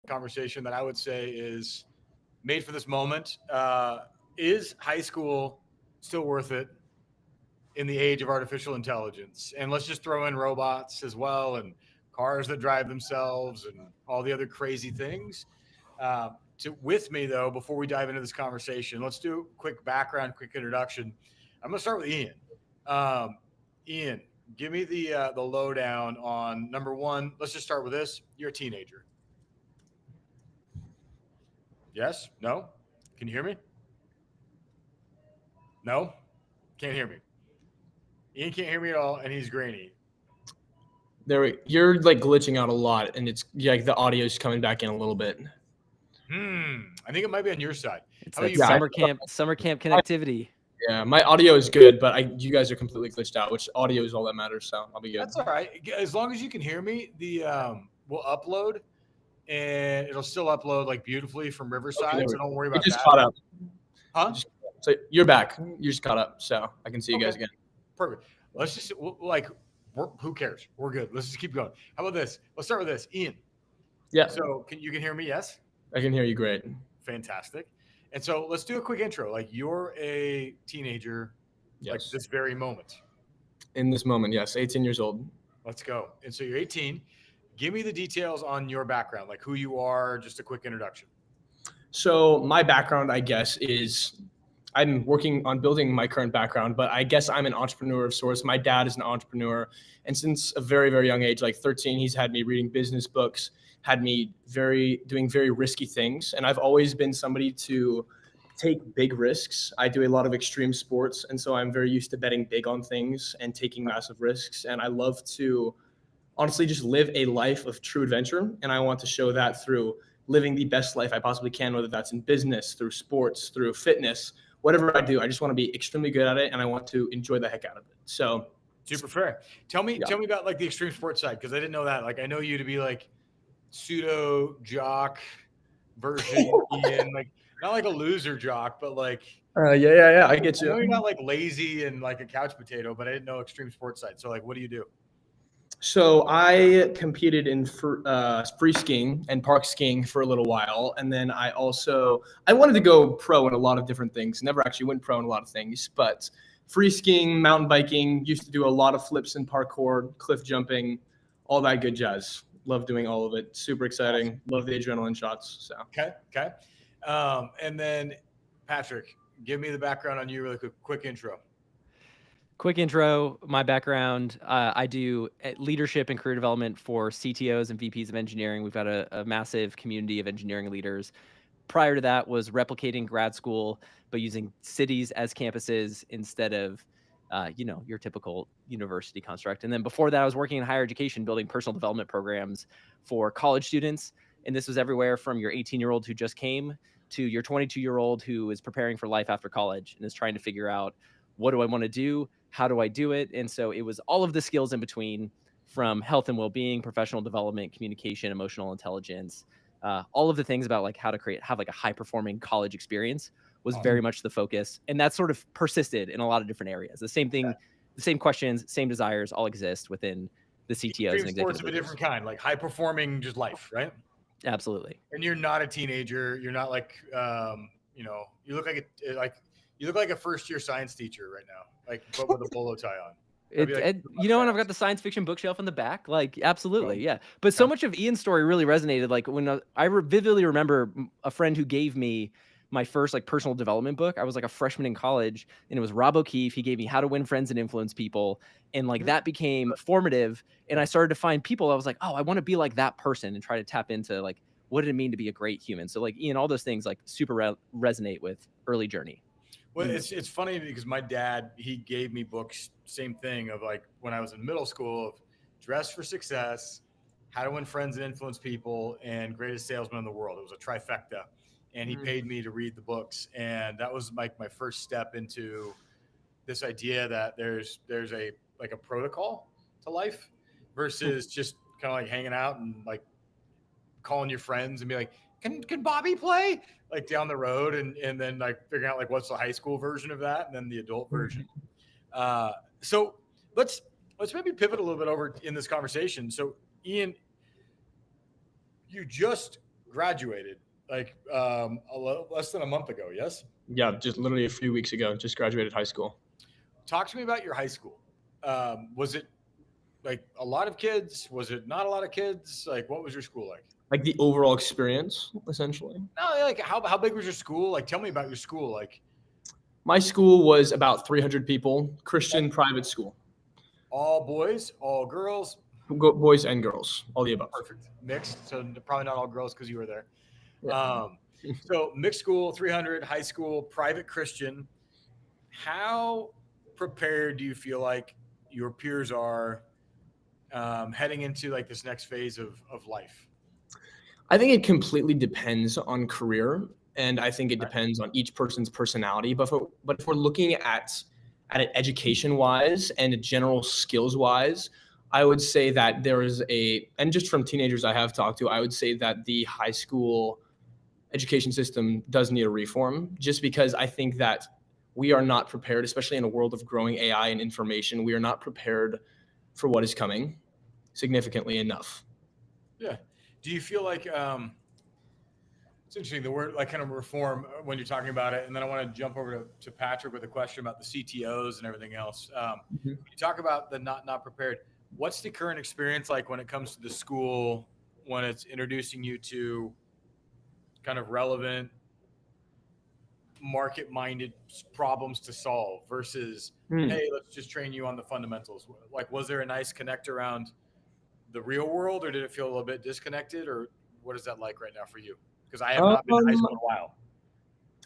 conversation that I would say is made for this moment. Is high school still worth it in the age of artificial intelligence? And let's just throw in robots as well, and cars that drive themselves, and all the other crazy things. With me though, before we dive into this conversation, let's do a quick background, quick introduction. I'm going to start with Ian. Ian, give me the lowdown on number one. Let's just start with this. You're a teenager. Yes? No? Can you hear me? No? Can't hear me. Ian can't hear me at all, and he's grainy. You're like glitching out a lot, and it's like the audio is coming back in a little bit. I think it might be on your side. It's How that about you? summer camp connectivity. Yeah, my audio is good, but you guys are completely glitched out, which audio is all that matters, so I'll be good. That's all right. As long as you can hear me, we'll upload, and it'll still upload like beautifully from Riverside. Okay, so don't worry about just that. caught up. Huh? So you're back. You just caught up, so I can see you guys again. Perfect. Let's just who cares? We're good. Let's just keep going. How about this? Let's start with this. Ian. Yeah. So you can hear me? Yes. I can hear you great. Fantastic. And so let's do a quick intro. Like you're a teenager, yes. Like this very moment. In this moment, yes, 18 years old. Let's go. And so you're 18. Give me the details on your background, like who you are, just a quick introduction. So my background, I guess, is I'm working on building my current background, but I guess I'm an entrepreneur of sorts. My dad is an entrepreneur. And since a very, very young age, like 13, he's had me reading business books, had me doing very risky things. And I've always been somebody to take big risks. I do a lot of extreme sports. And so I'm very used to betting big on things and taking massive risks. And I love to honestly just live a life of true adventure. And I want to show that through living the best life I possibly can, whether that's in business, through sports, through fitness, whatever I do. I just want to be extremely good at it, and I want to enjoy the heck out of it. So super fair. Tell me about like the extreme sports side, because I didn't know that. Like I know you to be like pseudo jock version Ian, like not like a loser jock, but like yeah, I get you. I know you're not like lazy and like a couch potato, but I didn't know extreme sports side. So like, what do you do? So I competed in free skiing and park skiing for a little while. And then I wanted to go pro in a lot of different things. Never actually went pro in a lot of things, but free skiing, mountain biking, used to do a lot of flips and parkour, cliff jumping, all that good jazz. Love doing all of it. Super exciting. Love the adrenaline shots. So Okay. And then Patrick, give me the background on you really quick intro. Quick intro, my background. I do leadership and career development for CTOs and VPs of engineering. We've got a massive community of engineering leaders. Prior to that was replicating grad school, but using cities as campuses instead of, your typical university construct. And then before that, I was working in higher education, building personal development programs for college students. And this was everywhere from your 18-year-old who just came to your 22-year-old who is preparing for life after college and is trying to figure out, what do I want to do? How do I do it? And so it was all of the skills in between, from health and well-being, professional development, communication, emotional intelligence, all of the things about like how to have like a high-performing college experience was very much the focus. And that sort of persisted in a lot of different areas. The same thing, the same questions, same desires all exist within the CTOs and sports of a different kind, like high-performing just life, right? Absolutely. And you're not a teenager. You're not like, you look like a first-year science teacher right now, like but with a polo tie on. And I've got the science fiction bookshelf in the back, like absolutely, yeah. But so much of Ian's story really resonated. Like when I vividly remember a friend who gave me my first like personal development book. I was like a freshman in college, and it was Rob O'Keefe. He gave me How to Win Friends and Influence People, and like that became formative. And I started to find people. I was like, oh, I want to be like that person, and try to tap into like what did it mean to be a great human. So like Ian, all those things like super resonate with early journey. Well, it's funny because my dad, he gave me books, same thing of like when I was in middle school, of Dress for Success, How to Win Friends and Influence People, and Greatest Salesman in the World. It was a trifecta, and he paid me to read the books. And that was like my first step into this idea that there's a like a protocol to life versus just kind of like hanging out and like calling your friends and be like, can Bobby play? Like down the road, and then like figuring out like what's the high school version of that, and then the adult version. So let's maybe pivot a little bit over in this conversation. So Ian, you just graduated like less than a month ago. Yes. Yeah, just literally a few weeks ago, just graduated high school. Talk to me about your high school. Was it like a lot of kids? Was it not a lot of kids? Like, what was your school like? Like the overall experience, essentially. No, like how big was your school? Like, tell me about your school. Like, My school was about 300 people, Christian private school, all boys, all girls, boys and girls, all the above. perfect, mixed. So probably not all girls because you were there. Yeah. So mixed school, 300, high school, private Christian. How prepared do you feel like your peers are heading into like this next phase of life? I think it completely depends on career, and I think it depends on each person's personality. But if we're looking at it education wise and general skills wise, I would say that there is and just from teenagers I have talked to, I would say that the high school education system does need a reform, just because I think that we are not prepared, especially in a world of growing AI and information. We are not prepared for what is coming significantly enough. Yeah. Do you feel like it's interesting the word like kind of reform when you're talking about it, and then I want to jump over to Patrick with a question about the CTOs and everything else. When you talk about the not prepared, what's the current experience like when it comes to the school, when it's introducing you to kind of relevant market-minded problems to solve versus hey, let's just train you on the fundamentals? Like, was there a nice connect around the real world, or did it feel a little bit disconnected, or what is that like right now for you? Because I have not been to high school in a while.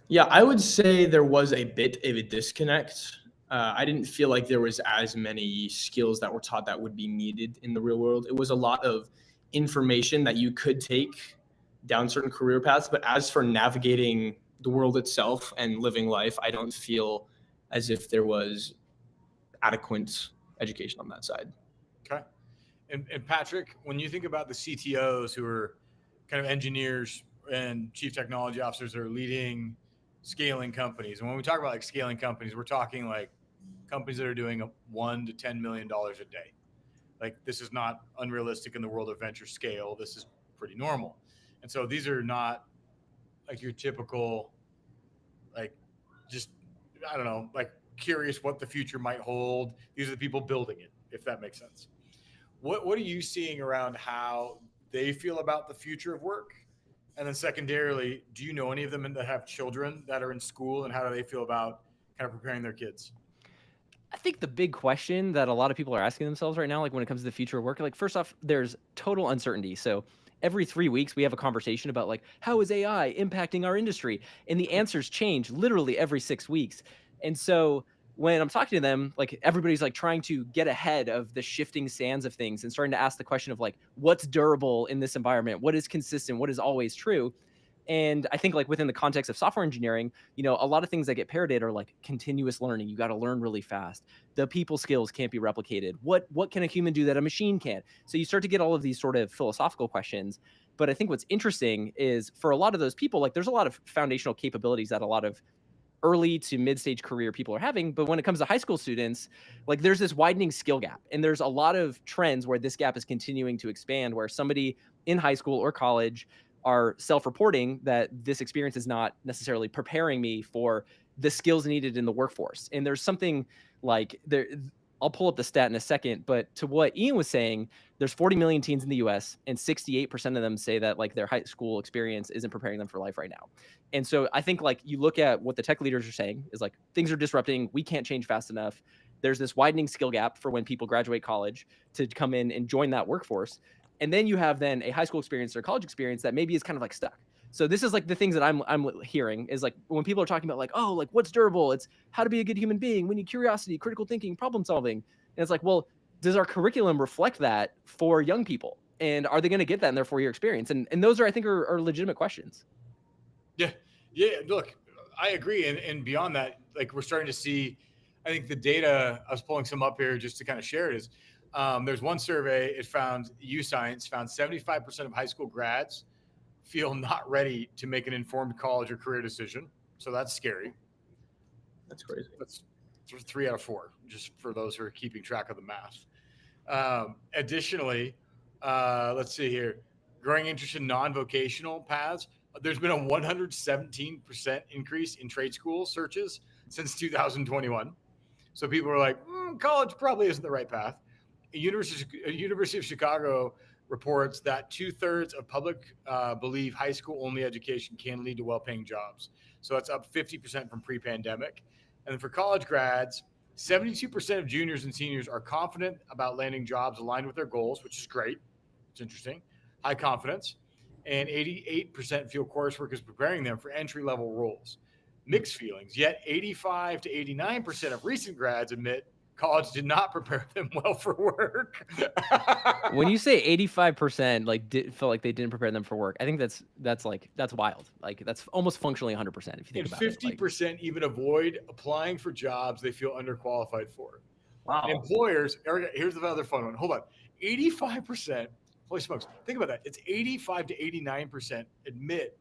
Yeah, I would say there was a bit of a disconnect. I didn't feel like there was as many skills that were taught that would be needed in the real world. It was a lot of information that you could take down certain career paths, but as for navigating the world itself and living life, I don't feel as if there was adequate education on that side. Okay. And Patrick, when you think about the CTOs who are kind of engineers and chief technology officers that are leading scaling companies, and when we talk about like scaling companies, we're talking like companies that are doing $1 to $10 million a day. Like, this is not unrealistic in the world of venture scale. This is pretty normal. And so these are not like your typical, like, just, I don't know, like curious what the future might hold. These are the people building it, if that makes sense. What are you seeing around how they feel about the future of work? And then secondarily, do you know any of them that have children that are in school, and how do they feel about kind of preparing their kids? I think the big question that a lot of people are asking themselves right now, like when it comes to the future of work, like first off, there's total uncertainty. So every 3 weeks we have a conversation about like, how is AI impacting our industry? And the answers change literally every 6 weeks. And so when I'm talking to them, like everybody's like trying to get ahead of the shifting sands of things and starting to ask the question of like, what's durable in this environment? What is consistent? What is always true? And I think like within the context of software engineering, you know, a lot of things that get parroted are like continuous learning. You got to learn really fast. The people skills can't be replicated. What can a human do that a machine can't? So you start to get all of these sort of philosophical questions. But I think what's interesting is for a lot of those people, like there's a lot of foundational capabilities that a lot of early to mid-stage career people are having. But when it comes to high school students, like there's this widening skill gap. And there's a lot of trends where this gap is continuing to expand, where somebody in high school or college are self-reporting that this experience is not necessarily preparing me for the skills needed in the workforce. And there's something like there, I'll pull up the stat in a second, but to what Ian was saying, there's 40 million teens in the US and 68% of them say that like their high school experience isn't preparing them for life right now. And so I think like you look at what the tech leaders are saying is like things are disrupting. We can't change fast enough. There's this widening skill gap for when people graduate college to come in and join that workforce. And then you have then a high school experience or college experience that maybe is kind of like stuck. So this is like the things that I'm hearing is like when people are talking about like, oh, like what's durable? It's how to be a good human being. We need curiosity, critical thinking, problem solving. And it's like, well, does our curriculum reflect that for young people? And are they going to get that in their 4-year experience? And those are, I think, are legitimate questions. Yeah. Look, I agree. And beyond that, like we're starting to see, I think the data, I was pulling some up here just to kind of share it, is there's one survey, it found UScience found 75% of high school grads feel not ready to make an informed college or career decision. So that's scary. That's crazy. That's 3 out of 4, just for those who are keeping track of the math. Additionally, let's see here. growing interest in non-vocational paths. There's been a 117% increase in trade school searches since 2021. So people are like, college probably isn't the right path. University of Chicago reports that 2/3 of public believe high school only education can lead to well-paying jobs. So that's up 50% from pre-pandemic. And for college grads, 72% of juniors and seniors are confident about landing jobs aligned with their goals, which is great. It's interesting. High confidence. And 88% feel coursework is preparing them for entry-level roles. Mixed feelings, yet 85 to 89% of recent grads admit college did not prepare them well for work. When you say 85% felt like they didn't prepare them for work, I think that's wild. Like that's almost functionally 100% if you think and about it. 50% even avoid applying for jobs they feel underqualified for. Wow. Employers, here's the other fun one. Hold on. 85%, holy smokes, think about that. It's 85 to 89% admit.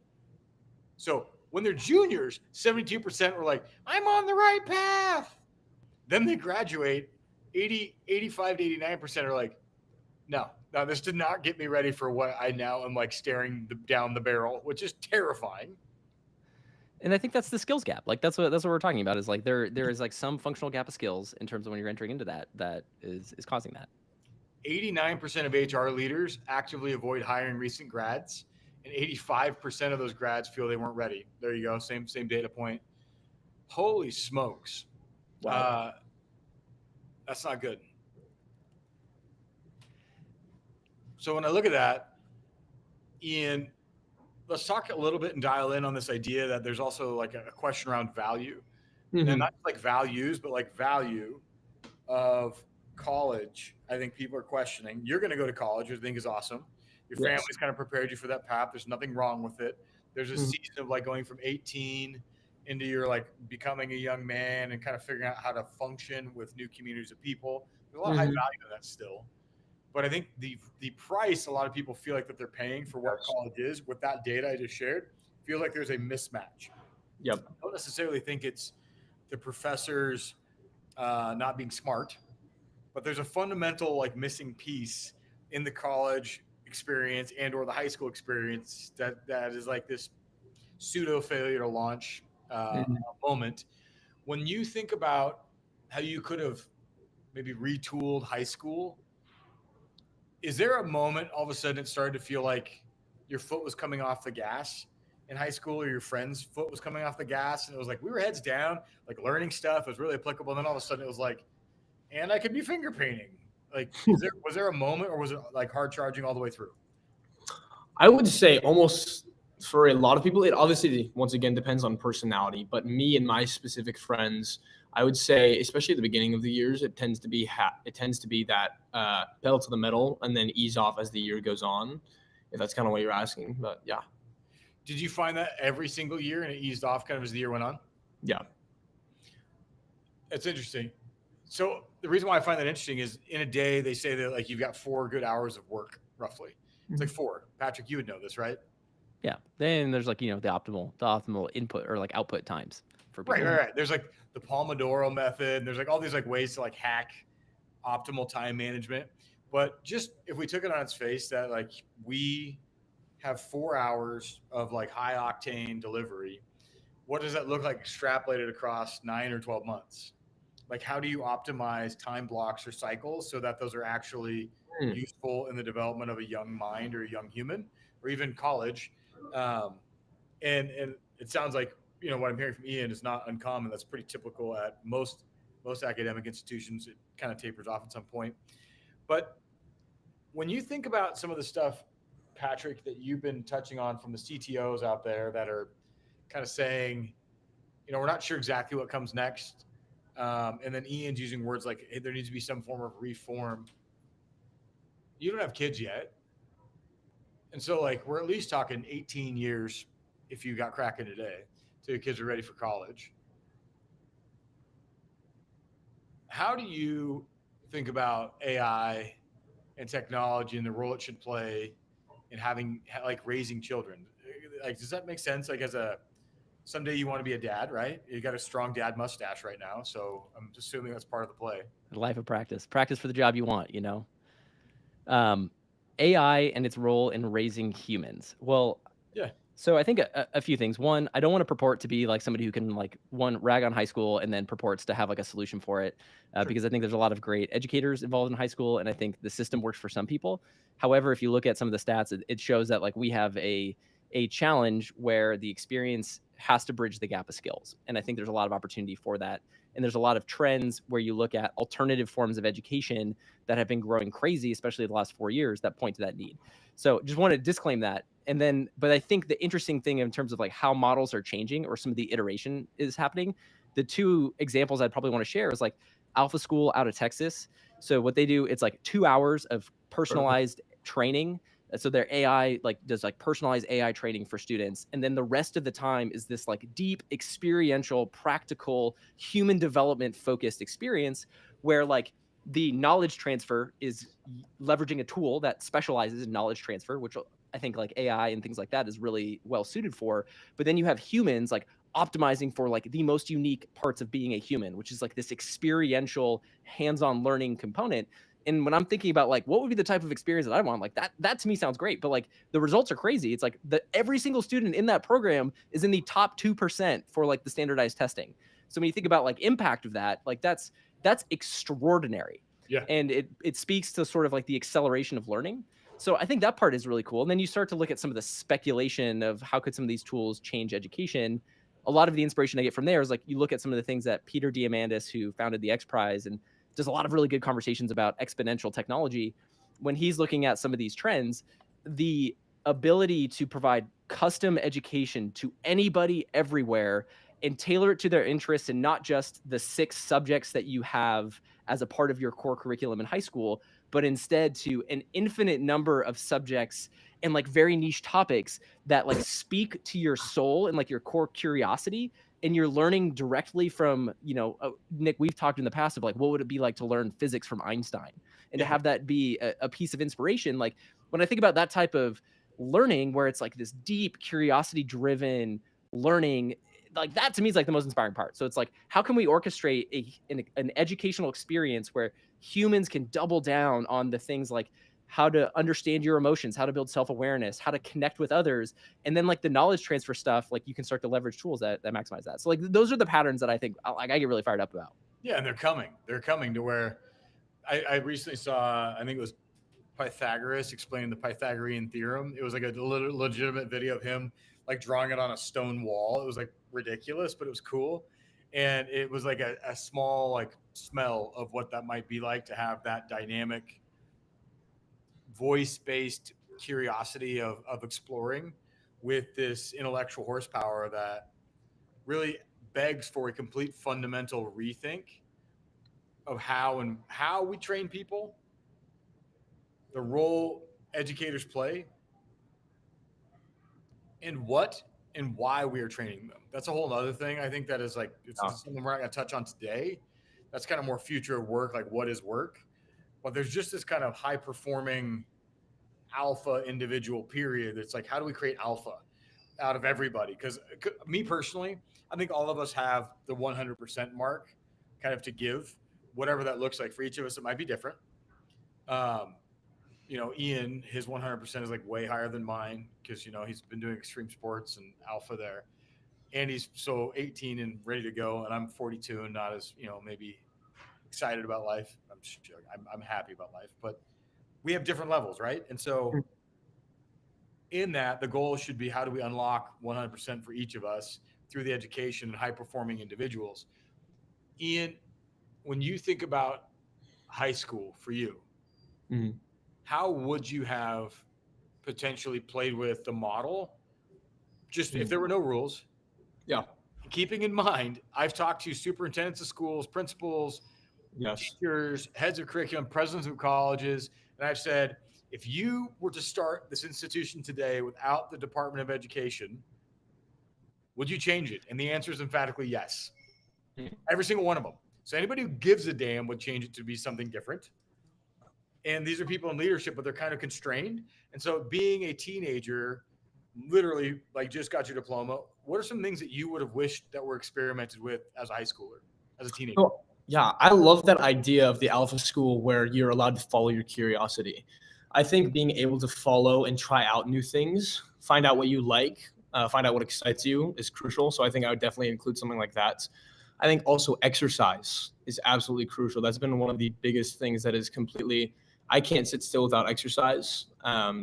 So when they're juniors, 72% were like, I'm on the right path. Then they graduate, 85 to 89% are like, no, this did not get me ready for what I now am like staring down the barrel, which is terrifying. And I think that's the skills gap. Like that's what we're talking about is like there is like some functional gap of skills in terms of when you're entering into that is causing that. 89% of HR leaders actively avoid hiring recent grads, and 85% of those grads feel they weren't ready. There you go. Same data point. Holy smokes. Wow. That's not good. So when I look at that, Ian, let's talk a little bit and dial in on this idea that there's also like a question around value. Mhm. And not like values, but like value of college. I think people are questioning. You're going to go to college, which I think is awesome. Your Yes. family's kind of prepared you for that path. There's nothing wrong with it. There's a season of like going from 18 into your like becoming a young man and kind of figuring out how to function with new communities of people. There's a lot of high value to that still. But I think the price a lot of people feel like that they're paying for what college is with that data I just shared, feel like there's a mismatch. Yep. I don't necessarily think it's the professors not being smart, but there's a fundamental like missing piece in the college experience and or the high school experience that is like this pseudo failure to launch moment. When you think about how you could have maybe retooled high school, is there a moment all of a sudden it started to feel like your foot was coming off the gas in high school, or your friend's foot was coming off the gas, and it was like we were heads down, like learning stuff, it was really applicable, and then all of a sudden it was like, and I could be finger painting. Like, was there a moment, or was it like hard charging all the way through? I would say almost for a lot of people, it obviously, once again, depends on personality. But me and my specific friends, I would say, especially at the beginning of the years, it tends to be that pedal to the metal and then ease off as the year goes on, if that's kind of what you're asking. But yeah. Did you find that every single year and it eased off kind of as the year went on? Yeah. It's interesting. So the reason why I find that interesting is in a day, they say that like you've got 4 good hours of work, roughly. It's like 4. Patrick, you would know this, right? Yeah. Then there's like, the optimal input or like output times for people. Right. There's like the Pomodoro method. And there's like all these like ways to like hack optimal time management. But just if we took it on its face that like we have 4 hours of like high octane delivery, what does that look like extrapolated across 9 or 12 months? Like, how do you optimize time blocks or cycles so that those are actually useful in the development of a young mind or a young human, or even college? And it sounds like, what I'm hearing from Ian is not uncommon. That's pretty typical at most academic institutions. It kind of tapers off at some point. But when you think about some of the stuff, Patrick, that you've been touching on from the CTOs out there that are kind of saying, we're not sure exactly what comes next. And then Ian's using words like, hey, there needs to be some form of reform. You don't have kids yet. And so like, we're at least talking 18 years if you got cracking today till your kids are ready for college. How do you think about AI and technology and the role it should play in having like raising children? Like, does that make sense? Like someday you want to be a dad, right? You got a strong dad mustache right now. So I'm assuming that's part of the play. Life of practice for the job you want, AI and its role in raising humans. Well, Yeah. so I think a few things. One, I don't want to purport to be like somebody who can like rag on high school and then purports to have like a solution for it, Sure. because I think there's a lot of great educators involved in high school, and I think the system works for some people. However, if you look at some of the stats, it shows that like we have a challenge where the experience has to bridge the gap of skills, and I think there's a lot of opportunity for that. And there's a lot of trends where you look at alternative forms of education that have been growing crazy, especially the last 4 years, that point to that need. So just want to disclaim that. And then, but I think the interesting thing in terms of like how models are changing or some of the iteration is happening, the two examples I'd probably want to share is like Alpha School out of Texas. So what they do, it's like 2 hours of personalized training. So their AI like does like personalized AI training for students. And then the rest of the time is this like deep experiential, practical, human development focused experience where like the knowledge transfer is leveraging a tool that specializes in knowledge transfer, which I think like AI and things like that is really well suited for. But then you have humans like optimizing for like the most unique parts of being a human, which is like this experiential hands-on learning component. And when I'm thinking about like what would be the type of experience that I want, like that to me sounds great, but like the results are crazy. It's like every single student in that program is in the top 2% for like the standardized testing. So when you think about like impact of that, like that's extraordinary. Yeah. And it speaks to sort of like the acceleration of learning. So I think that part is really cool. And then you start to look at some of the speculation of how could some of these tools change education. A lot of the inspiration I get from there is like you look at some of the things that Peter Diamandis, who founded the X Prize and does a lot of really good conversations about exponential technology. When he's looking at some of these trends, the ability to provide custom education to anybody everywhere and tailor it to their interests and not just the 6 subjects that you have as a part of your core curriculum in high school, but instead to an infinite number of subjects and like very niche topics that like speak to your soul and like your core curiosity. And you're learning directly from, Nick, we've talked in the past of like, what would it be like to learn physics from Einstein and to have that be a piece of inspiration? Like when I think about that type of learning, where it's like this deep curiosity driven learning, like that to me is like the most inspiring part. So it's like, how can we orchestrate an educational experience where humans can double down on the things like how to understand your emotions, how to build self-awareness, how to connect with others. And then like the knowledge transfer stuff, like you can start to leverage tools that maximize that. So like those are the patterns that I think like I get really fired up about. Yeah. And they're coming to where I recently saw, I think it was Pythagoras explaining the Pythagorean theorem. It was like a legitimate video of him like drawing it on a stone wall. It was like ridiculous, but it was cool. And it was like a small like smell of what that might be like to have that dynamic voice-based curiosity of exploring with this intellectual horsepower that really begs for a complete fundamental rethink of how we train people, the role educators play, and what and why we are training them. That's a whole other thing. I think that is like it's something we're not going to touch on today. That's kind of more future of work, like what is work. But there's just this kind of high performing alpha individual period. It's like, how do we create alpha out of everybody? Because me personally, I think all of us have the 100% mark kind of to give, whatever that looks like for each of us. It might be different. Ian, his 100% is like way higher than mine because, he's been doing extreme sports and alpha there. And he's so 18 and ready to go. And I'm 42 and not as, maybe excited about life. I'm happy about life, but we have different levels, right? And so in that, the goal should be how do we unlock 100% for each of us through the education and high-performing individuals. Ian, when you think about high school for you, how would you have potentially played with the model? Just if there were no rules. Yeah. Keeping in mind, I've talked to superintendents of schools, principals, teachers, heads of curriculum, presidents of colleges, and I've said, if you were to start this institution today without the Department of Education, would you change it? And the answer is emphatically yes. Every single one of them. So anybody who gives a damn would change it to be something different. And these are people in leadership, but they're kind of constrained. And so being a teenager, literally like just got your diploma, what are some things that you would have wished that were experimented with as a high schooler, as a teenager? Yeah, I love that idea of the alpha school where you're allowed to follow your curiosity. I think being able to follow and try out new things, find out what you like, find out what excites you is crucial. So I think I would definitely include something like that. I think also exercise is absolutely crucial. That's been one of the biggest things that is completely, I can't sit still without exercise.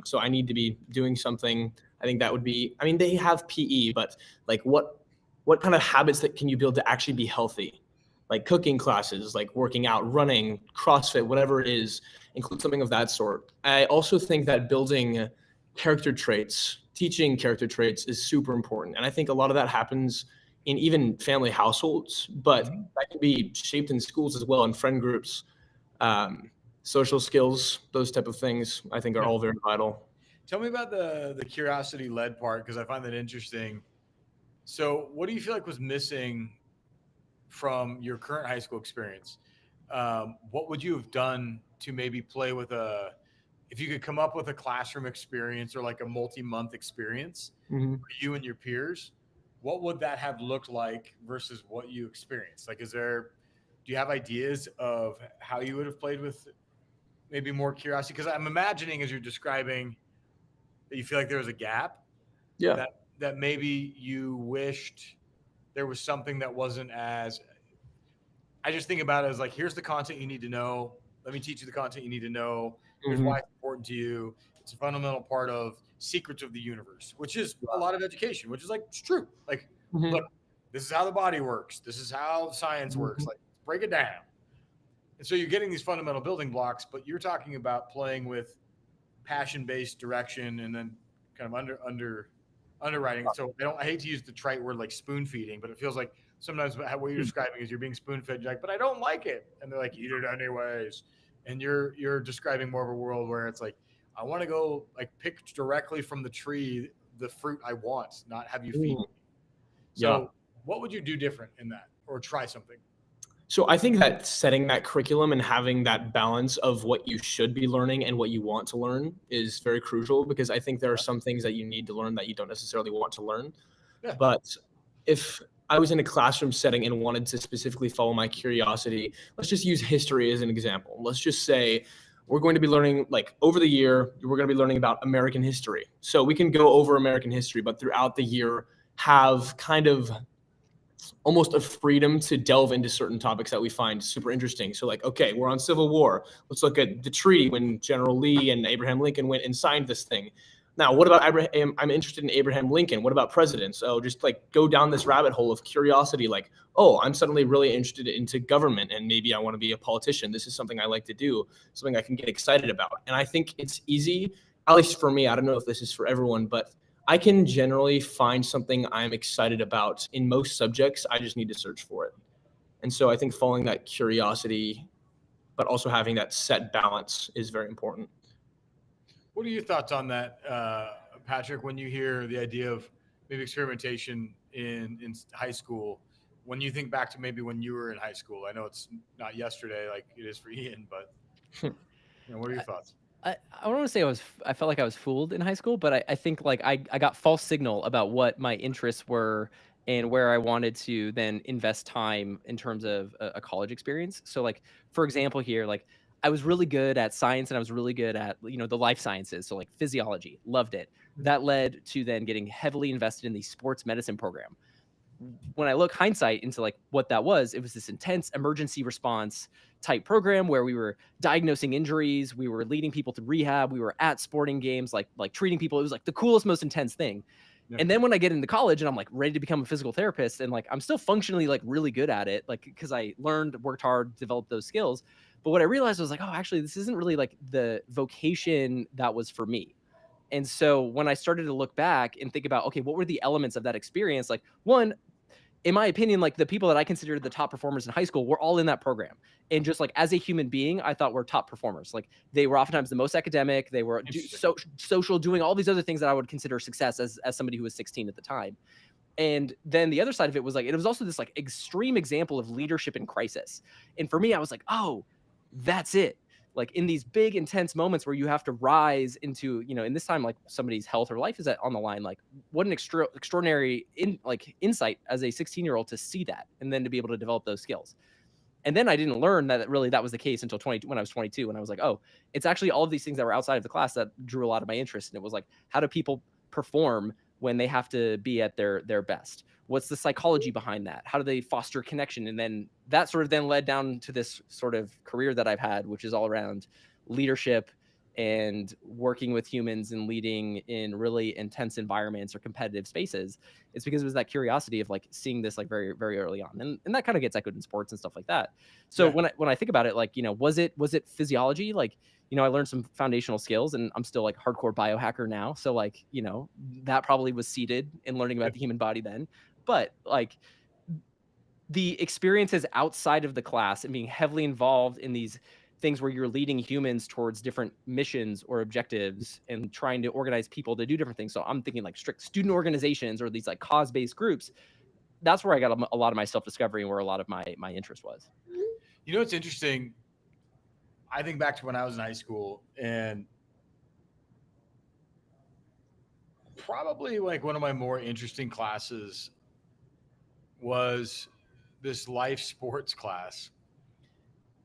So I need to be doing something. I think that would be, I mean, they have PE, but like what kind of habits that can you build to actually be healthy? Like cooking classes, like working out, running, CrossFit, whatever it is, include something of that sort. I also think that building character traits, teaching character traits is super important. And I think a lot of that happens in even family households, but that can be shaped in schools as well, in friend groups, social skills, those type of things, I think are all very vital. Tell me about the curiosity led part, because I find that interesting. So, what do you feel like was missing from your current high school experience? What would you have done to maybe play with if you could come up with a classroom experience or like a multi-month experience for you and your peers? What would that have looked like versus what you experienced? Like, do you have ideas of how you would have played with maybe more curiosity? Because I'm imagining as you're describing that you feel like there was a gap. Yeah. That maybe you wished there was something that wasn't as. I just think about it as like, here's the content you need to know. Let me teach you the content you need to know. Here's why it's important to you. It's a fundamental part of Secrets of the Universe, which is a lot of education, which is like, it's true. Like, look, this is how the body works. This is how science works. Like, break it down. And so you're getting these fundamental building blocks, but you're talking about playing with passion-based direction and then kind of underwriting. So I hate to use the trite word like spoon feeding, but it feels like sometimes what you're describing is you're being spoon fed. You're like, but I don't like it, and they're like, eat it anyways. And you're describing more of a world where it's like, I want to go like pick directly from the tree the fruit I want, not have you feed me. So what would you do different in that, or try something? So I think that setting that curriculum and having that balance of what you should be learning and what you want to learn is very crucial, because I think there are some things that you need to learn that you don't necessarily want to learn. Yeah. But if I was in a classroom setting and wanted to specifically follow my curiosity, let's just use history as an example. Let's just say we're going to be learning, like over the year, we're going to be learning about American history. So we can go over American history, but throughout the year have kind of almost a freedom to delve into certain topics that we find super interesting. So like, okay, we're on Civil War. Let's look at the treaty when General Lee and Abraham Lincoln went and signed this thing. Now, what about Abraham? I'm interested in Abraham Lincoln. What about presidents? Oh, just like go down this rabbit hole of curiosity. Like, oh, I'm suddenly really interested into government and maybe I want to be a politician. This is something I like to do, something I can get excited about. And I think it's easy, at least for me. I don't know if this is for everyone, but I can generally find something I'm excited about in most subjects. I just need to search for it. And so I think following that curiosity, but also having that set balance is very important. What are your thoughts on that, Patrick, when you hear the idea of maybe experimentation in high school? When you think back to maybe when you were in high school, I know it's not yesterday like it is for Ian, but what are your thoughts? I don't want to say I felt like I was fooled in high school, but I think like I got false signal about what my interests were and where I wanted to then invest time in terms of a college experience. So like, for example, here, like I was really good at science and I was really good at, the life sciences. So like physiology, loved it. That led to then getting heavily invested in the sports medicine program. When I look hindsight into like what that was, it was this intense emergency response type program where we were diagnosing injuries, we were leading people to rehab, we were at sporting games, like treating people. It was like the coolest, most intense thing. Yeah. And then when I get into college and I'm like ready to become a physical therapist and like I'm still functionally like really good at it, like because I learned, worked hard, developed those skills. But what I realized was like, oh, actually, this isn't really like the vocation that was for me. And so when I started to look back and think about, okay, what were the elements of that experience? Like one, in my opinion, like the people that I considered the top performers in high school were all in that program. And just like as a human being, I thought were top performers. Like they were oftentimes the most academic. They were social, doing all these other things that I would consider success as somebody who was 16 at the time. And then the other side of it was like, it was also this like extreme example of leadership in crisis. And for me, I was like, oh, that's it. Like in these big intense moments where you have to rise into, in this time, like somebody's health or life is on the line, like what an extraordinary insight as a 16-year-old to see that and then to be able to develop those skills. And then I didn't learn that really that was the case until when I was 22, and I was like, oh, it's actually all of these things that were outside of the class that drew a lot of my interest. And it was like, how do people perform when they have to be at their best? What's the psychology behind that? How do they foster connection? And then that sort of then led down to this sort of career that I've had, which is all around leadership and working with humans and leading in really intense environments or competitive spaces. It's because it was that curiosity of like seeing this like very, very early on. And that kind of gets echoed in sports and stuff like that. So Yeah. when I think about it, like, was it physiology? Like, I learned some foundational skills, and I'm still like hardcore biohacker now. So like, that probably was seeded in learning about the human body then. But like the experiences outside of the class and being heavily involved in these things where you're leading humans towards different missions or objectives and trying to organize people to do different things. So I'm thinking like strict student organizations or these like cause-based groups. That's where I got a lot of my self-discovery and where a lot of my interest was. It's interesting. I think back to when I was in high school, and probably like one of my more interesting classes was this life sports class.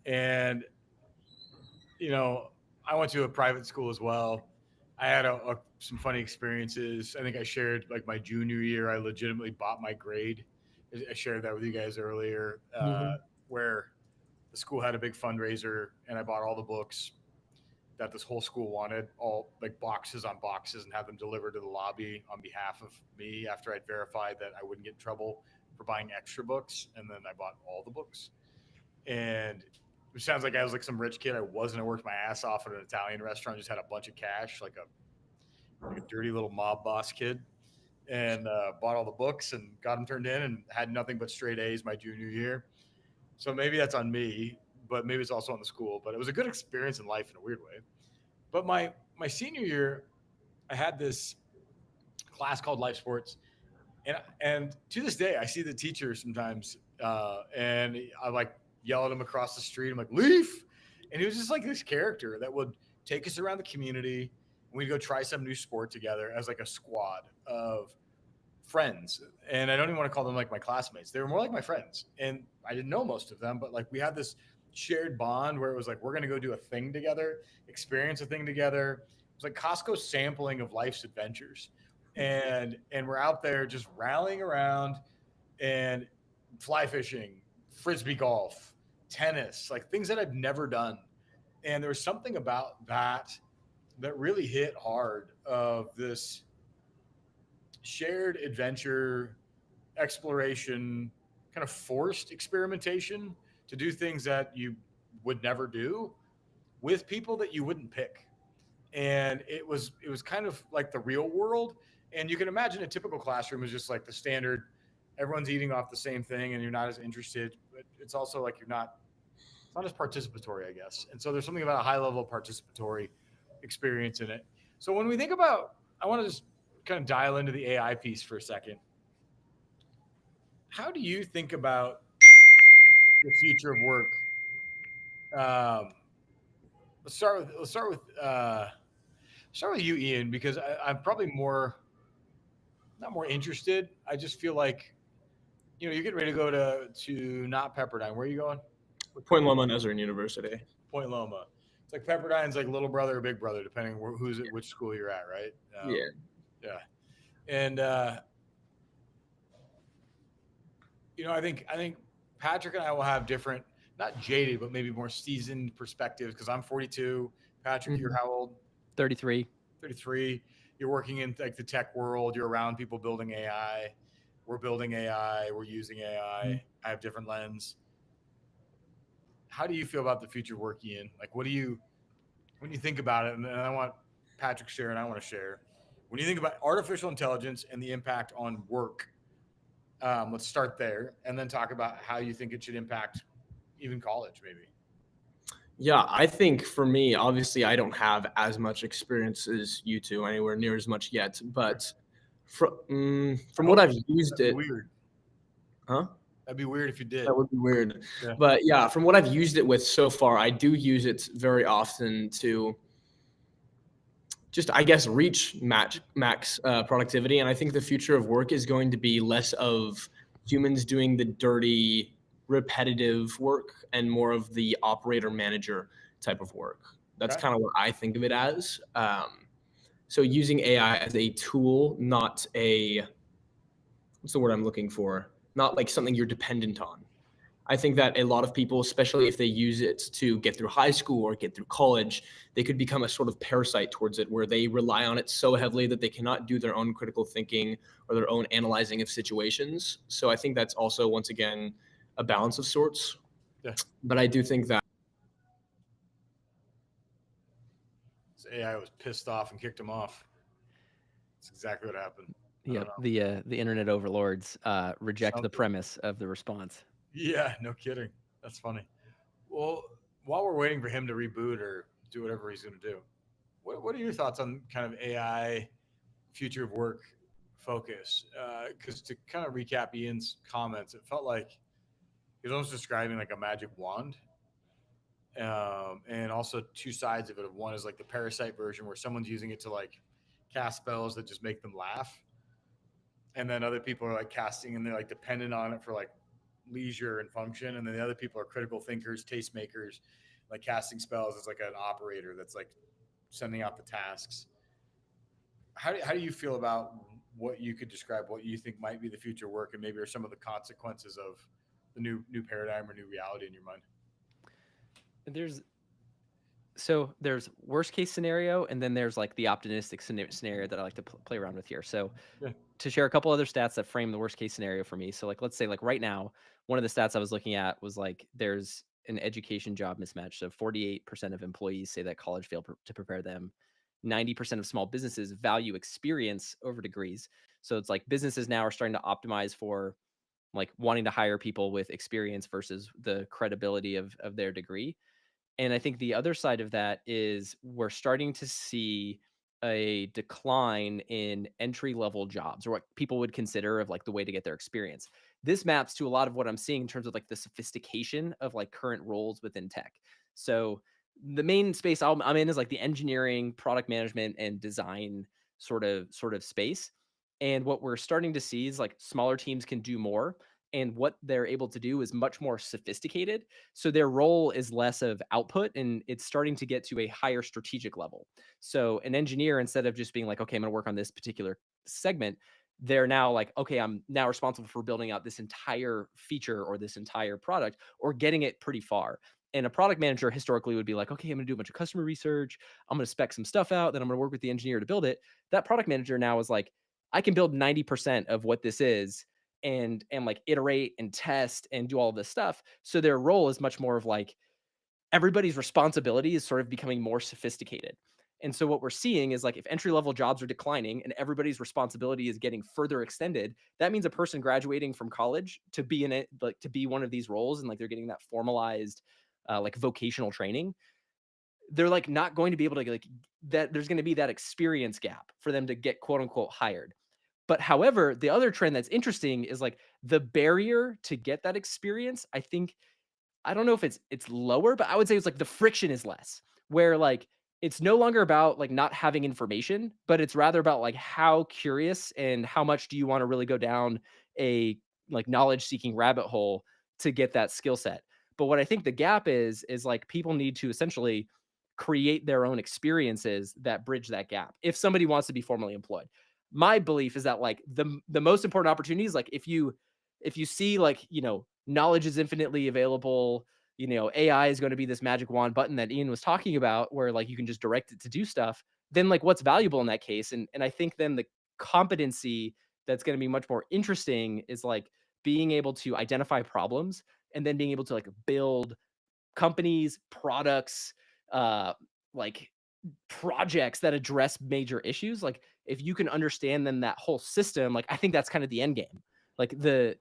And I went to a private school as well. I had some funny experiences. I think I shared like my junior year, I legitimately bought my grade. I shared that with you guys earlier, where the school had a big fundraiser, and I bought all the books that this whole school wanted, all like boxes on boxes, and have them delivered to the lobby on behalf of me after I'd verified that I wouldn't get in trouble for buying extra books. And then I bought all the books. And it sounds like I was like some rich kid. I wasn't. I worked my ass off at an Italian restaurant, just had a bunch of cash, like a dirty little mob boss kid, and bought all the books and got them turned in and had nothing but straight A's my junior year. So maybe that's on me, but maybe it's also on the school. But it was a good experience in life in a weird way. But my senior year, I had this class called Life Sports, and to this day, I see the teacher sometimes, and I like yell at him across the street. I'm like, Leaf. And he was just like this character that would take us around the community. And we'd go try some new sport together as like a squad of friends. And I don't even want to call them like my classmates. They were more like my friends. And I didn't know most of them, but like we had this shared bond where it was like, we're going to go do a thing together, experience a thing together. It was like Costco sampling of life's adventures. And we're out there just rallying around and fly fishing, frisbee golf, tennis, like things that I've never done. And there was something about that really hit hard, of this shared adventure, exploration, kind of forced experimentation to do things that you would never do with people that you wouldn't pick. And it was kind of like the real world. And you can imagine a typical classroom is just like the standard, everyone's eating off the same thing and you're not as interested, but it's also like it's not as participatory, I guess. And so there's something about a high level participatory experience in it. So when we think about, I want to just kind of dial into the AI piece for a second. How do you think about the future of work? Let's start with you, Ian, because I'm probably not more interested. I just feel like, you're getting ready to go to not Pepperdine. Where are you going? Point Loma Nazarene University. Point Loma. It's like Pepperdine's like little brother or big brother, depending who's at which school you're at, right? Yeah. And I think Patrick and I will have different, not jaded, but maybe more seasoned perspectives, because I'm 42. Patrick, you're how old? 33. 33. You're working in like the tech world. You're around people building AI. We're building AI. We're using AI. I have different lens. How do you feel about the future of work, Ian? Like, when you think about it, and I want Patrick to share and I want to share, when you think about artificial intelligence and the impact on work, let's start there and then talk about how you think it should impact even college, maybe. Yeah, I think for me, obviously, I don't have as much experience as you two, anywhere near as much yet. But from what I've used it, weird. Huh? That'd be weird if you did. That would be weird. Yeah. But yeah, from what I've used it with so far, I do use it very often to just, I guess, reach max productivity. And I think the future of work is going to be less of humans doing the dirty repetitive work and more of the operator manager type of work. That's Okay. kind of what I think of it as. So using AI as a tool, not a, what's the word I'm looking for? Not like something you're dependent on. I think that a lot of people, especially if they use it to get through high school or get through college, they could become a sort of parasite towards it where they rely on it so heavily that they cannot do their own critical thinking or their own analyzing of situations. So I think that's also, once again, a balance of sorts. Yeah. But I do think that AI was pissed off and kicked him off. That's exactly what happened. Yeah, the internet overlords reject the Something. premise of the response. Yeah, no kidding. That's funny. Well, while we're waiting for him to reboot or do whatever he's going to do, what are your thoughts on kind of AI future of work focus? Because to kind of recap Ian's comments, it felt like he was almost describing like a magic wand. And also two sides of it. One is like the parasite version where someone's using it to like cast spells that just make them laugh. And then other people are like casting and they're like dependent on it for like leisure and function. And then the other people are critical thinkers, tastemakers, like casting spells as like an operator that's like sending out the tasks. How do you feel about what you could describe, what you think might be the future work, and maybe are some of the consequences of the new paradigm or new reality in your mind? There's worst case scenario, and then there's like the optimistic scenario that I like to play around with here. So Yeah. to share a couple other stats that frame the worst case scenario for me. So like, let's say like right now, one of the stats I was looking at was like, there's an education job mismatch. So 48% of employees say that college failed to prepare them. 90% of small businesses value experience over degrees. So it's like businesses now are starting to optimize for like wanting to hire people with experience versus the credibility of their degree. And I think the other side of that is we're starting to see a decline in entry level jobs, or what people would consider of like the way to get their experience. This maps to a lot of what I'm seeing in terms of like the sophistication of like current roles within tech. So the main space I'm in is like the engineering, product management, and design sort of space. And what we're starting to see is like smaller teams can do more, and what they're able to do is much more sophisticated. So their role is less of output, and it's starting to get to a higher strategic level. So an engineer, instead of just being like, okay, I'm going to work on this particular segment, they're now like, okay, I'm now responsible for building out this entire feature or this entire product, or getting it pretty far. And a product manager historically would be like, okay, I'm going to do a bunch of customer research. I'm going to spec some stuff out. Then I'm going to work with the engineer to build it. That product manager now is like, I can build 90% of what this is, and like iterate and test and do all of this stuff. So their role is much more of like, everybody's responsibility is sort of becoming more sophisticated. And so what we're seeing is like, if entry level jobs are declining and everybody's responsibility is getting further extended, that means a person graduating from college to be in it, like to be one of these roles, and like they're getting that formalized like vocational training, they're like not going to be able to like that. There's going to be that experience gap for them to get quote unquote hired. But however, the other trend that's interesting is like the barrier to get that experience. I think, I don't know if it's lower, but I would say it's like the friction is less, where like it's no longer about like not having information, but it's rather about like how curious and how much do you want to really go down a like knowledge seeking rabbit hole to get that skill set. But what I think the gap is like people need to essentially create their own experiences that bridge that gap if somebody wants to be formally employed. My belief is that like the most important opportunity is like, if you see like, knowledge is infinitely available, AI is going to be this magic wand button that Ian was talking about, where like you can just direct it to do stuff, then like what's valuable in that case? And I think then the competency that's going to be much more interesting is like being able to identify problems, and then being able to like build companies, products, like projects that address major issues. Like if you can understand then that whole system, like I think that's kind of the end game. Like the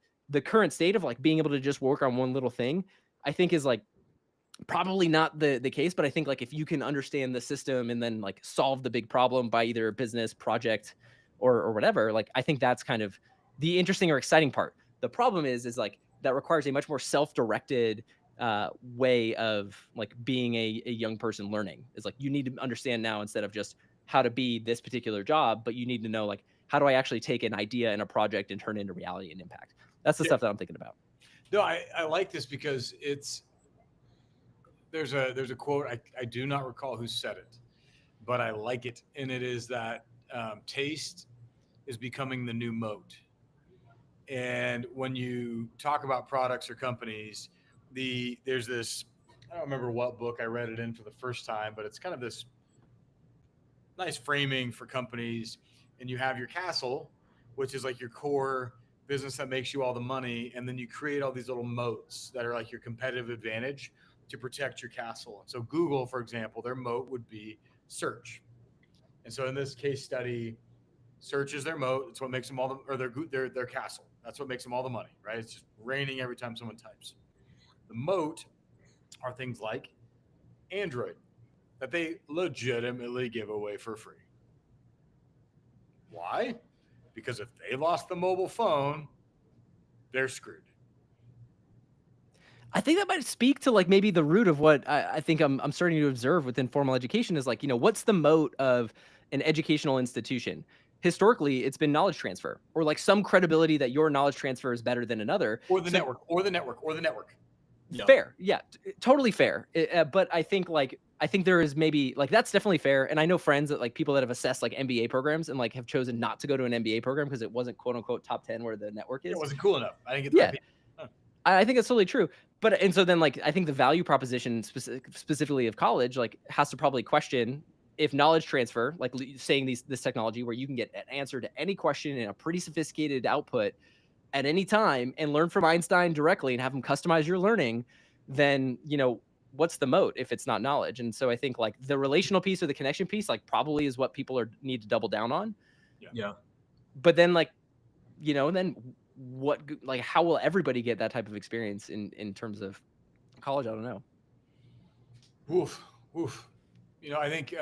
current state of like being able to just work on one little thing, I think is like probably not the case. But I think like if you can understand the system and then like solve the big problem by either a business project or whatever, like I think that's kind of the interesting or exciting part. The problem is like that requires a much more self-directed way of like being a young person learning. Is like you need to understand now, instead of just how to be this particular job, but you need to know like, how do I actually take an idea and a project and turn it into reality and impact? That's the stuff that I'm thinking about. No, I like this because there's a quote, I do not recall who said it, but I like it, and it is that taste is becoming the new moat. And when you talk about products or companies, there's this, I don't remember what book I read it in for the first time, but it's kind of this nice framing for companies. And you have your castle, which is like your core business that makes you all the money, and then you create all these little moats that are like your competitive advantage to protect your castle. And so Google, for example, their moat would be search. And so in this case study, search is their moat. It's what makes them all the, or their castle. That's what makes them all the money, right? It's just raining every time someone types. The moat are things like Android that they legitimately give away for free. Why? Because if they lost the mobile phone, they're screwed. I think that might speak to like maybe the root of what I think I'm starting to observe within formal education is like, what's the moat of an educational institution? Historically, it's been knowledge transfer or like some credibility that your knowledge transfer is better than another. Or the network, or the network, or the network. Yeah. Fair. Yeah, totally fair. But I think there is maybe like that's definitely fair. And I know friends that like people that have assessed like MBA programs and like have chosen not to go to an MBA program because it wasn't quote unquote top 10 where the network is. It wasn't cool enough. I didn't get the Yeah. Huh. I think that's totally true. But and so then like I think the value proposition specifically of college like has to probably question if knowledge transfer, like saying this technology where you can get an answer to any question in a pretty sophisticated output at any time and learn from Einstein directly and have them customize your learning, then what's the moat if it's not knowledge? And so I think like the relational piece or the connection piece like probably is what people need to double down on. Yeah. But then like then what, like how will everybody get that type of experience in terms of college? I don't know. Oof. I think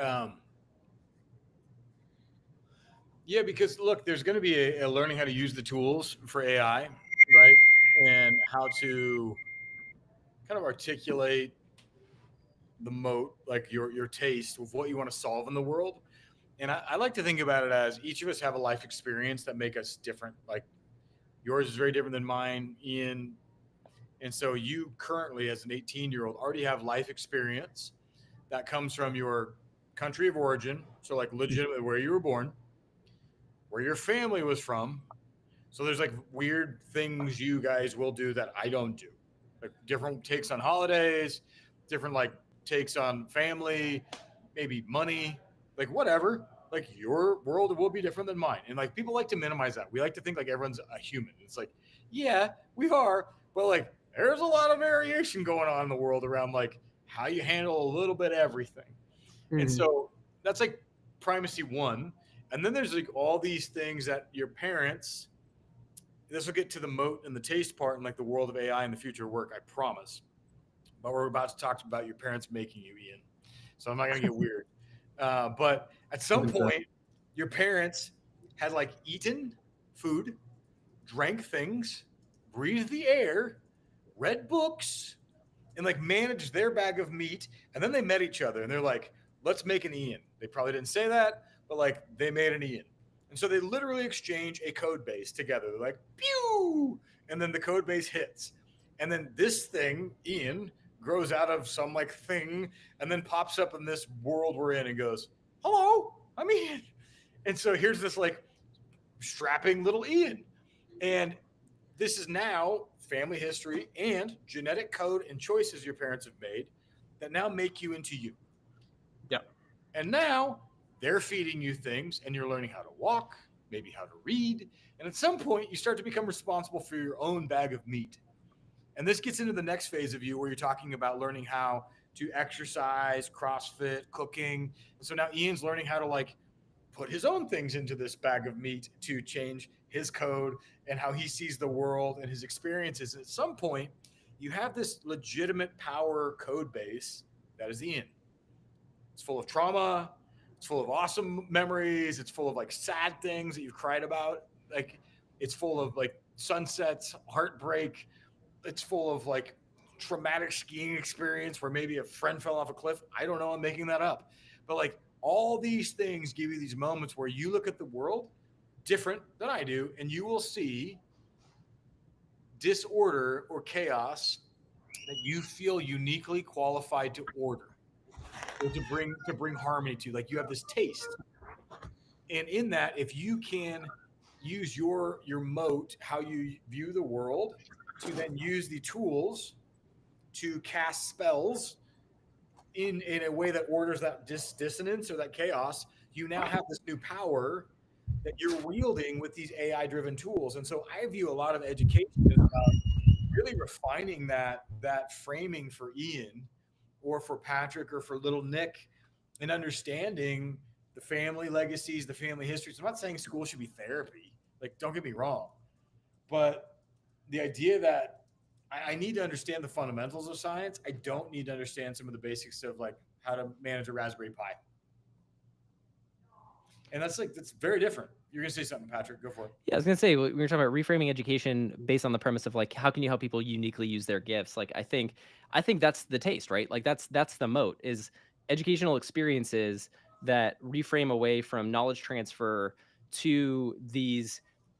yeah, because look, there's going to be a learning how to use the tools for AI, right? And how to kind of articulate the moat, like your taste of what you want to solve in the world. And I like to think about it as each of us have a life experience that make us different. Like yours is very different than mine, Ian. And so you currently, as an 18-year-old, already have life experience that comes from your country of origin. So like legitimately where you were born, where your family was from. So there's like weird things you guys will do that I don't do. Like different takes on holidays, different like takes on family, maybe money, like whatever. Like your world will be different than mine. And like people like to minimize that. We like to think like everyone's a human. It's like, yeah, we are, but like there's a lot of variation going on in the world around like how you handle a little bit of everything. Mm-hmm. And so that's like primacy one. And then there's like all these things that your parents, this will get to the moat and the taste part and like the world of AI and the future of work, I promise. But we're about to talk about your parents making you, Ian. So I'm not going to get weird. But at some point, your parents had like eaten food, drank things, breathed the air, read books, and like managed their bag of meat. And then they met each other and they're like, let's make an Ian. They probably didn't say that, but like they made an Ian. And so they literally exchange a code base together. They're like, pew! And then the code base hits. And then this thing, Ian, grows out of some like thing and then pops up in this world we're in and goes, hello, I'm Ian. And so here's this like strapping little Ian. And this is now family history and genetic code and choices your parents have made that now make you into you. Yeah. And now they're feeding you things and you're learning how to walk, maybe how to read. And at some point you start to become responsible for your own bag of meat. And this gets into the next phase of you where you're talking about learning how to exercise, CrossFit, cooking. And so now Ian's learning how to like put his own things into this bag of meat to change his code and how he sees the world and his experiences. And at some point, you have this legitimate power code base that is Ian. It's full of trauma. It's full of awesome memories. It's full of like sad things that you've cried about. Like it's full of like sunsets, heartbreak. It's full of like traumatic skiing experience where maybe a friend fell off a cliff. I don't know. I'm making that up. But like all these things give you these moments where you look at the world different than I do. And you will see disorder or chaos that you feel uniquely qualified to order or to bring harmony to. Like you have this taste. And in that, if you can use your moat, how you view the world, to then use the tools to cast spells in a way that orders that dissonance or that chaos, you now have this new power that you're wielding with these AI driven tools. And so I view a lot of education as about really refining that framing for Ian or for Patrick or for little Nick, and understanding the family legacies, the family histories. I'm not saying school should be therapy. Like, don't get me wrong. But the idea that I need to understand the fundamentals of science. I don't need to understand some of the basics of like how to manage a Raspberry Pi. And that's very different. You're going to say something, Patrick. Go for it. Yeah, I was going to say, we were talking about reframing education based on the premise of like, how can you help people uniquely use their gifts? Like, I think that's the taste, right? Like that's the moat, is educational experiences that reframe away from knowledge transfer to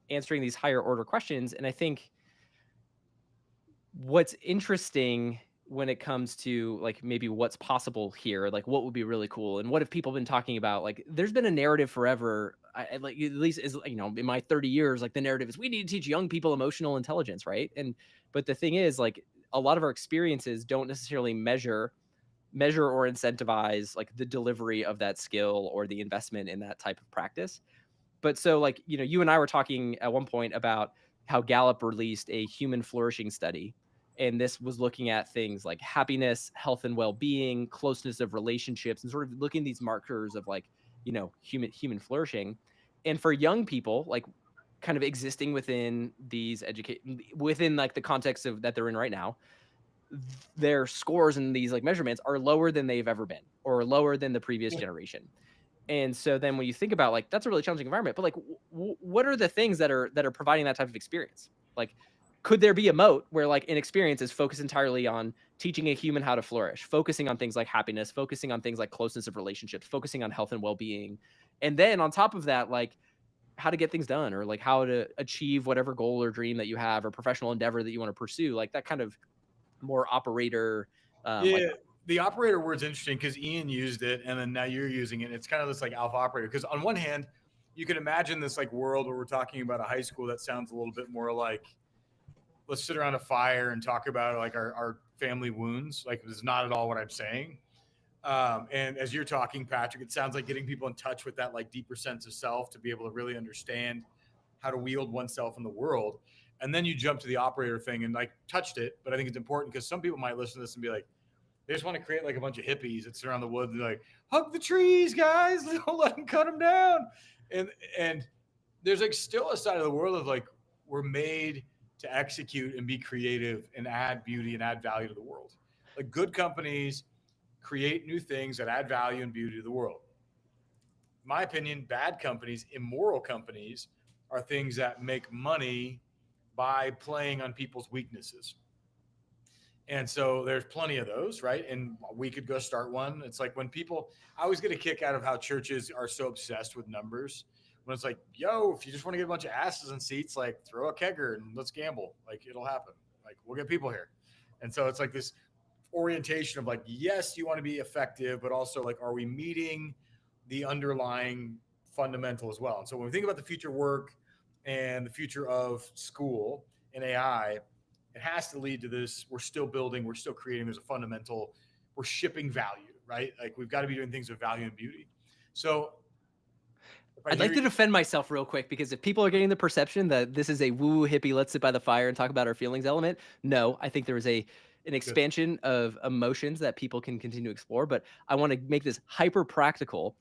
answering these higher order questions. And I think what's interesting when it comes to like maybe what's possible here, like what would be really cool, and what have people been talking about? Like, there's been a narrative forever, like at least is, you know, in my 30 years, like the narrative is we need to teach young people emotional intelligence, right? But the thing is, like, a lot of our experiences don't necessarily measure or incentivize like the delivery of that skill or the investment in that type of practice. But so, like, you know, you and I were talking at one point about how Gallup released a human flourishing study. And this was looking at things like happiness, health and well-being, closeness of relationships, and sort of looking at these markers of like, you know, human flourishing. And for young people, like kind of existing within these within like the context of that they're in right now, their scores in these like measurements are lower than they've ever been, or lower than the previous generation. And so then when you think about like, that's a really challenging environment, but like, what are the things that are providing that type of experience? Like, could there be a moat where like an experience is focused entirely on teaching a human how to flourish, focusing on things like happiness, focusing on things like closeness of relationships, focusing on health and well-being. And then on top of that, like how to get things done, or like how to achieve whatever goal or dream that you have or professional endeavor that you want to pursue, like that kind of more operator. The operator word's interesting because Ian used it and then now you're using it. It's kind of this like alpha operator. Because on one hand, you can imagine this like world where we're talking about a high school that sounds a little bit more like, let's sit around a fire and talk about like our family wounds. Like, this is not at all what I'm saying. And as you're talking, Patrick, it sounds like getting people in touch with that like deeper sense of self to be able to really understand how to wield oneself in the world. And then you jump to the operator thing and like touched it. But I think it's important because some people might listen to this and be like, they just want to create like a bunch of hippies that sit around the woods and like, hug the trees, guys. Don't let them cut them down. And there's like still a side of the world of like, we're made to execute and be creative and add beauty and add value to the world. Like, good companies create new things that add value and beauty to the world. In my opinion, bad companies, immoral companies, are things that make money by playing on people's weaknesses. And so there's plenty of those, right? And we could go start one. It's like when I always get a kick out of how churches are so obsessed with numbers. When it's like, yo, if you just want to get a bunch of asses in seats, like throw a kegger and let's gamble. Like, it'll happen. Like, we'll get people here. And so it's like this orientation of like, yes, you want to be effective, but also like, are we meeting the underlying fundamental as well? And so when we think about the future work and the future of school and AI, it has to lead to this. We're still building, we're still creating. There's a fundamental, we're shipping value, right? Like, we've got to be doing things with value and beauty. So I'd like to defend myself real quick, because if people are getting the perception that this is a woo hippie, let's sit by the fire and talk about our feelings element, no, I think there is an expansion of emotions that people can continue to explore, but I want to make this hyper practical.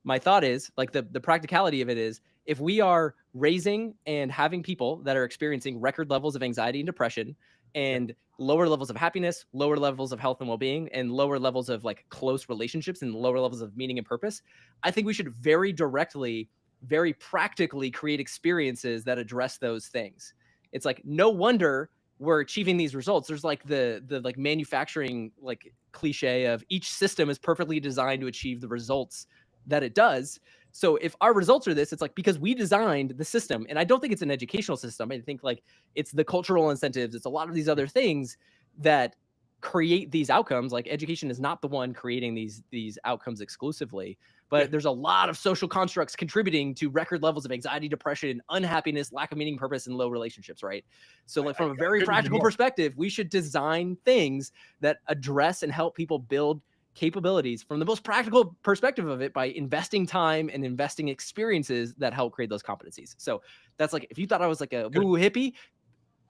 My thought is like the practicality of it is, if we are raising and having people that are experiencing record levels of anxiety and depression and lower levels of happiness, lower levels of health and well-being, and lower levels of like close relationships and lower levels of meaning and purpose, I think we should very directly, very practically create experiences that address those things. It's like, no wonder we're achieving these results. There's like the like manufacturing like cliche of each system is perfectly designed to achieve the results that it does. So if our results are this, it's like because we designed the system, and I don't think it's an educational system. I think like it's the cultural incentives. It's a lot of these other things that create these outcomes. Like education is not the one creating these outcomes exclusively, but there's a lot of social constructs contributing to record levels of anxiety, depression, unhappiness, lack of meaning, purpose, and low relationships, right? So like from a very practical perspective, we should design things that address and help people build capabilities from the most practical perspective of it by investing time and investing experiences that help create those competencies. So that's like, if you thought I was like a woo hippie,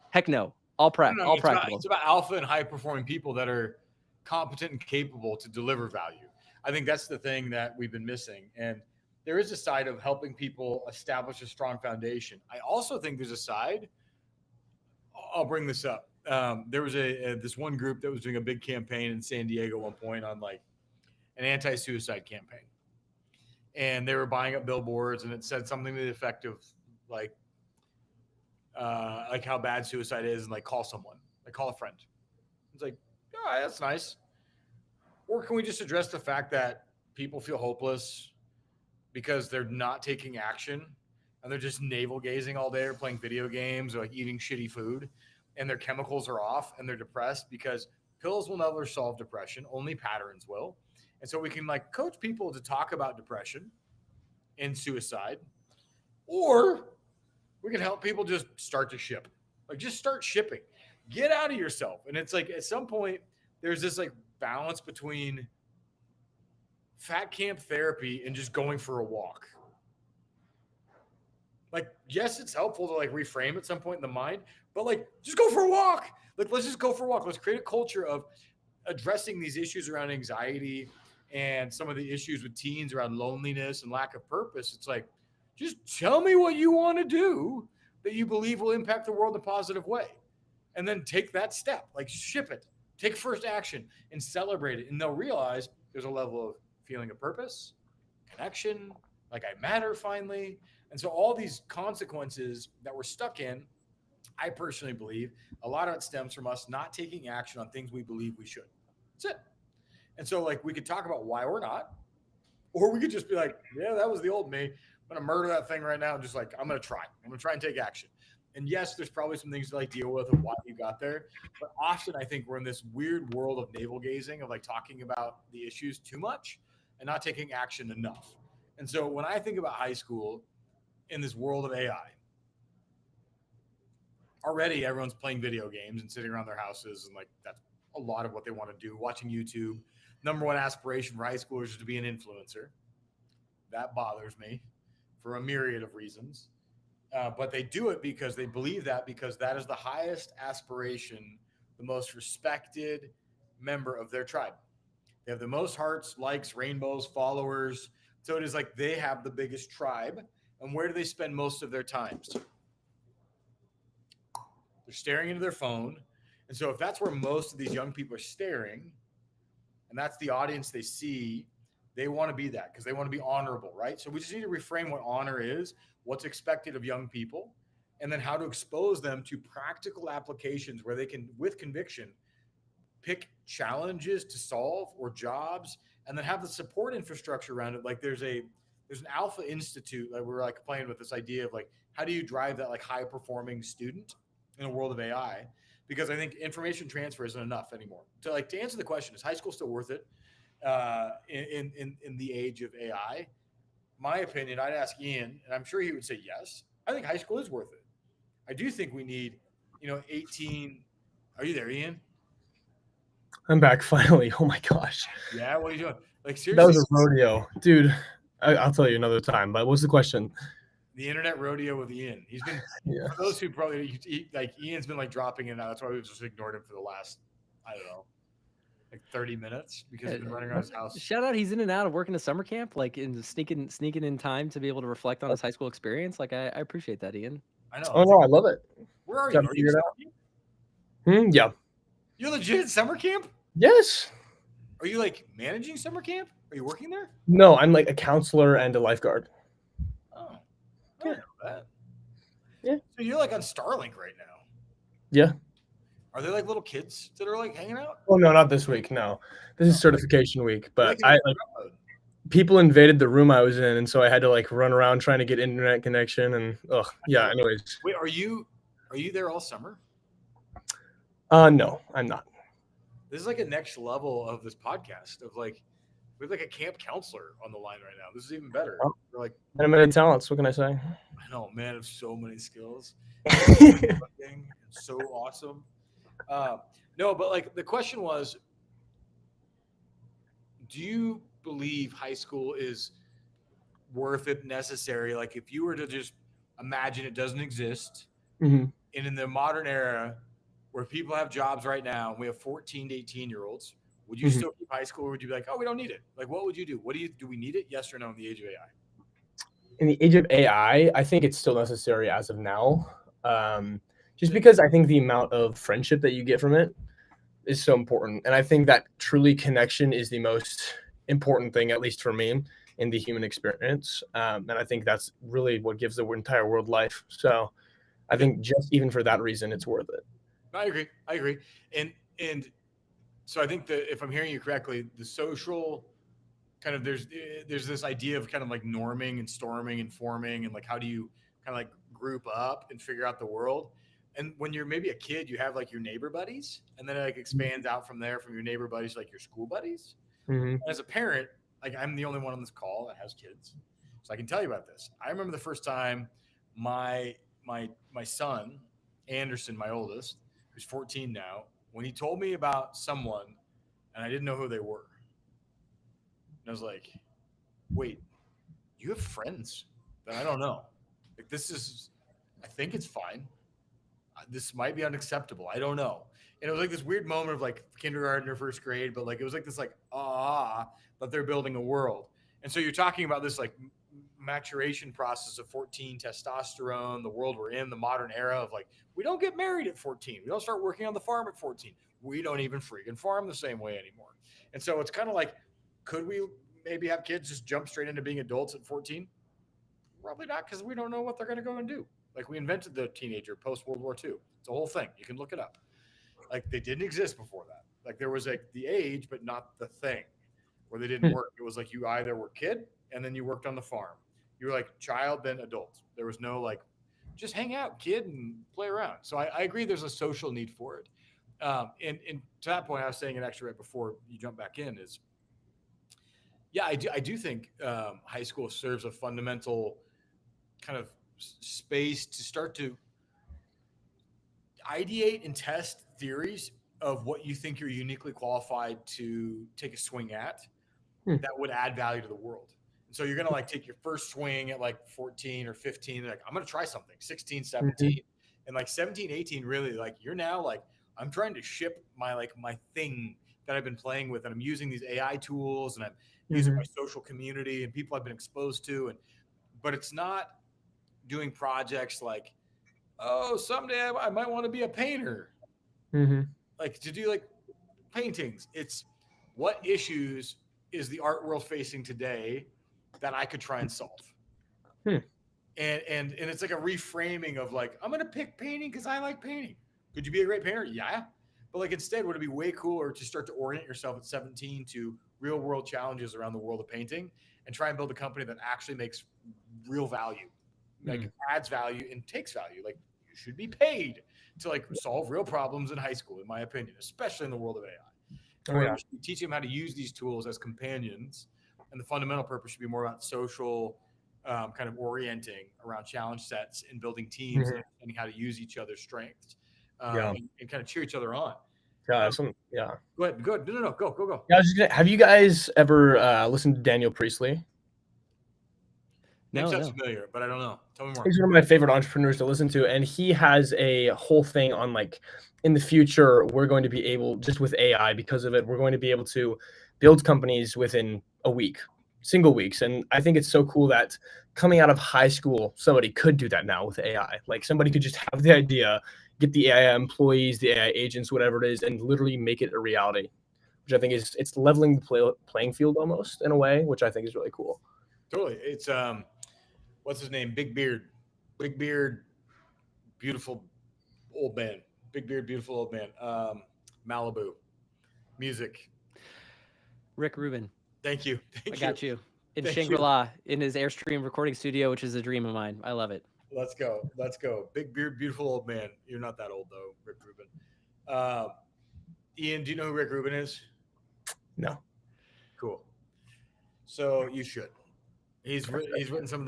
heck no, all practical. It's about alpha and high performing people that are competent and capable to deliver value. I think that's the thing that we've been missing. And there is a side of helping people establish a strong foundation. I also think there's a side, I'll bring this up. There was this one group that was doing a big campaign in San Diego at one point on like an anti-suicide campaign. And they were buying up billboards, and it said something to the effect of like how bad suicide is, and like call someone, like call a friend. It's like, all right, that's nice. Or can we just address the fact that people feel hopeless because they're not taking action and they're just navel gazing all day or playing video games or like eating shitty food, and their chemicals are off and they're depressed because pills will never solve depression. Only patterns will. And so we can like coach people to talk about depression and suicide, or we can help people just start to ship, like just start shipping, get out of yourself. And it's like, at some point there's this like balance between fat camp therapy and just going for a walk. Like, yes, it's helpful to like reframe at some point in the mind, but like, just go for a walk. Like, let's just go for a walk. Let's create a culture of addressing these issues around anxiety and some of the issues with teens around loneliness and lack of purpose. It's like, just tell me what you want to do that you believe will impact the world in a positive way. And then take that step, like ship it, take first action and celebrate it. And they'll realize there's a level of feeling of purpose, connection, like I matter finally. And so all these consequences that we're stuck in, I personally believe a lot of it stems from us not taking action on things we believe we should. That's it. And so like we could talk about why we're not, or we could just be like, yeah, that was the old me. I'm going to murder that thing right now. Just like, I'm going to try and take action. And yes, there's probably some things to like deal with of why you got there. But often I think we're in this weird world of navel gazing, of like talking about the issues too much and not taking action enough. And so when I think about high school in this world of AI, already everyone's playing video games and sitting around their houses. And like, that's a lot of what they want to do. Watching YouTube. Number one aspiration for high schoolers is to be an influencer. That bothers me for a myriad of reasons. But they do it because they believe that, because that is the highest aspiration, the most respected member of their tribe. They have the most hearts, likes, rainbows, followers. So it is like they have the biggest tribe. And where do they spend most of their times? They're staring into their phone. And so if that's where most of these young people are staring, and that's the audience they see, they want to be that because they want to be honorable, right? So we just need to reframe what honor is, what's expected of young people, and then how to expose them to practical applications where they can, with conviction, pick challenges to solve or jobs, and then have the support infrastructure around it. Like there's an Alpha Institute that we're like playing with this idea of like, how do you drive that like high performing student in a world of AI? Because I think information transfer isn't enough anymore. To answer the question, is high school still worth it in the age of AI? My opinion, I'd ask Ian, and I'm sure he would say yes. I think high school is worth it. I do think we need, 18. Are you there, Ian? I'm back finally. Oh my gosh. Yeah, what are you doing? Like seriously, that was a rodeo, dude. I'll tell you another time. But what's the question? The internet rodeo with Ian. He's been, for those who probably Ian's been like dropping in now. That's why we've just ignored him for the last, I don't know, like 30 minutes because he's been running around his house. Shout out, he's in and out of working a summer camp, like in sneaking in time to be able to reflect on his high school experience. Like I appreciate that, Ian. I know. Oh no, I love it. Where are you? Are you Yeah. You're legit at summer camp? Yes. Are you like managing summer camp? Are you working there? No, I'm like a counselor and a lifeguard. Oh, I didn't know that. Yeah. So you're like on Starlink right now. Yeah. Are there like little kids that are like hanging out? Oh no, not this week. No, this is certification week. But people invaded the room I was in, and so I had to like run around trying to get internet connection. And yeah. Anyways, Wait, are you there all summer? no, I'm not. This is like a next level of this podcast of like we have like a camp counselor on the line right now. This is even better. Oh. We're like, And many talents. What can I say? I know, man, of so many skills. So awesome. No, but like the question was, do you believe high school is worth it, necessary? Like if you were to just imagine it doesn't exist, Mhm. and in the modern era where people have jobs right now, we have 14 to 18-year-olds, would you Mhm. still keep high school, or would you be like, oh, we don't need it? Like, what would you do? Do we need it? Yes or no in the age of AI? In the age of AI, I think it's still necessary as of now. Just because I think the amount of friendship that you get from it is so important. And I think that truly connection is the most important thing, at least for me, in the human experience. And I think that's really what gives the entire world life. So I think just even for that reason, it's worth it. I agree. And so I think that if I'm hearing you correctly, the social kind of there's this idea of kind of like norming and storming and forming, and like how do you kind of like group up and figure out the world. And when you're maybe a kid, you have like your neighbor buddies, and then it like expands out from there, from your neighbor buddies to like your school buddies. Mhm. As a parent, like I'm the only one on this call that has kids, so I can tell you about this. I remember the first time my son Anderson, my oldest, who's 14 now, when he told me about someone and I didn't know who they were. And I was like, wait, you have friends that I don't know. Like, this is, I think it's fine. This might be unacceptable. I don't know. And it was like this weird moment of like kindergarten or first grade, but like it was like this, like, that they're building a world. And so you're talking about this like maturation process of 14, testosterone, the world we're in, the modern era of like, we don't get married at 14. We don't start working on the farm at 14. We don't even freaking farm the same way anymore. And so it's kind of like, could we maybe have kids just jump straight into being adults at 14? Probably not, because we don't know what they're going to go and do. Like, we invented the teenager post World War II. It's a whole thing. You can look it up. Like, they didn't exist before that. Like, there was like the age, but not the thing where they didn't work. It was like you either were kid and then you worked on the farm. You were like child, then adult. There was no like, just hang out, kid, and play around. So I agree there's a social need for it. And to that point, I was saying it actually right before you jump back in is, yeah, I do think high school serves a fundamental kind of space to start to ideate and test theories of what you think you're uniquely qualified to take a swing at that would add value to the world. And so you're going to like take your first swing at like 14 or 15. Like, I'm going to try something 16, 17 and like 17, 18, really like you're now like, I'm trying to ship my thing that I've been playing with. And I'm using these AI tools and I'm using my social community and people I've been exposed to. But it's not doing projects like, oh, someday I might want to be a painter. Like to do like paintings. It's what issues is the art world facing today that I could try and solve. And it's like a reframing of like, I'm gonna pick painting because I like painting. Could you be a great painter? Yeah. But like instead, would it be way cooler to start to orient yourself at 17 to real world challenges around the world of painting and try and build a company that actually makes real value, like adds value and takes value. Like you should be paid to like solve real problems in high school, in my opinion, especially in the world of AI. You should be teaching them how to use these tools as companions, and the fundamental purpose should be more about social kind of orienting around challenge sets and building teams and understanding how to use each other's strengths and kind of cheer each other on. Go ahead. No, go. Yeah, I was just gonna, have you guys ever listened to Daniel Priestley? No. Sounds familiar, but I don't know. Tell me more. He's one of my favorite entrepreneurs to listen to, and he has a whole thing on like in the future we're going to be able, just with AI, because of it, we're going to be able to build companies within a week, single weeks. And I think it's so cool that coming out of high school, somebody could do that now with AI. Like somebody could just have the idea, get the AI employees, the AI agents, whatever it is, and literally make it a reality, which I think is, it's leveling the playing field almost in a way, which I think is really cool. Totally. It's what's his name? Big Beard, beautiful old man. Big Beard, beautiful old man. Malibu music. Rick Rubin. Thank you. I got you. in Thank you. Shangri-La in his Airstream recording studio, which is a dream of mine. I love it. Let's go. Let's go. Big beard, beautiful old man. You're not that old though, Rick Rubin. Ian, do you know who Rick Rubin is? No. Cool. So you should. He's written some of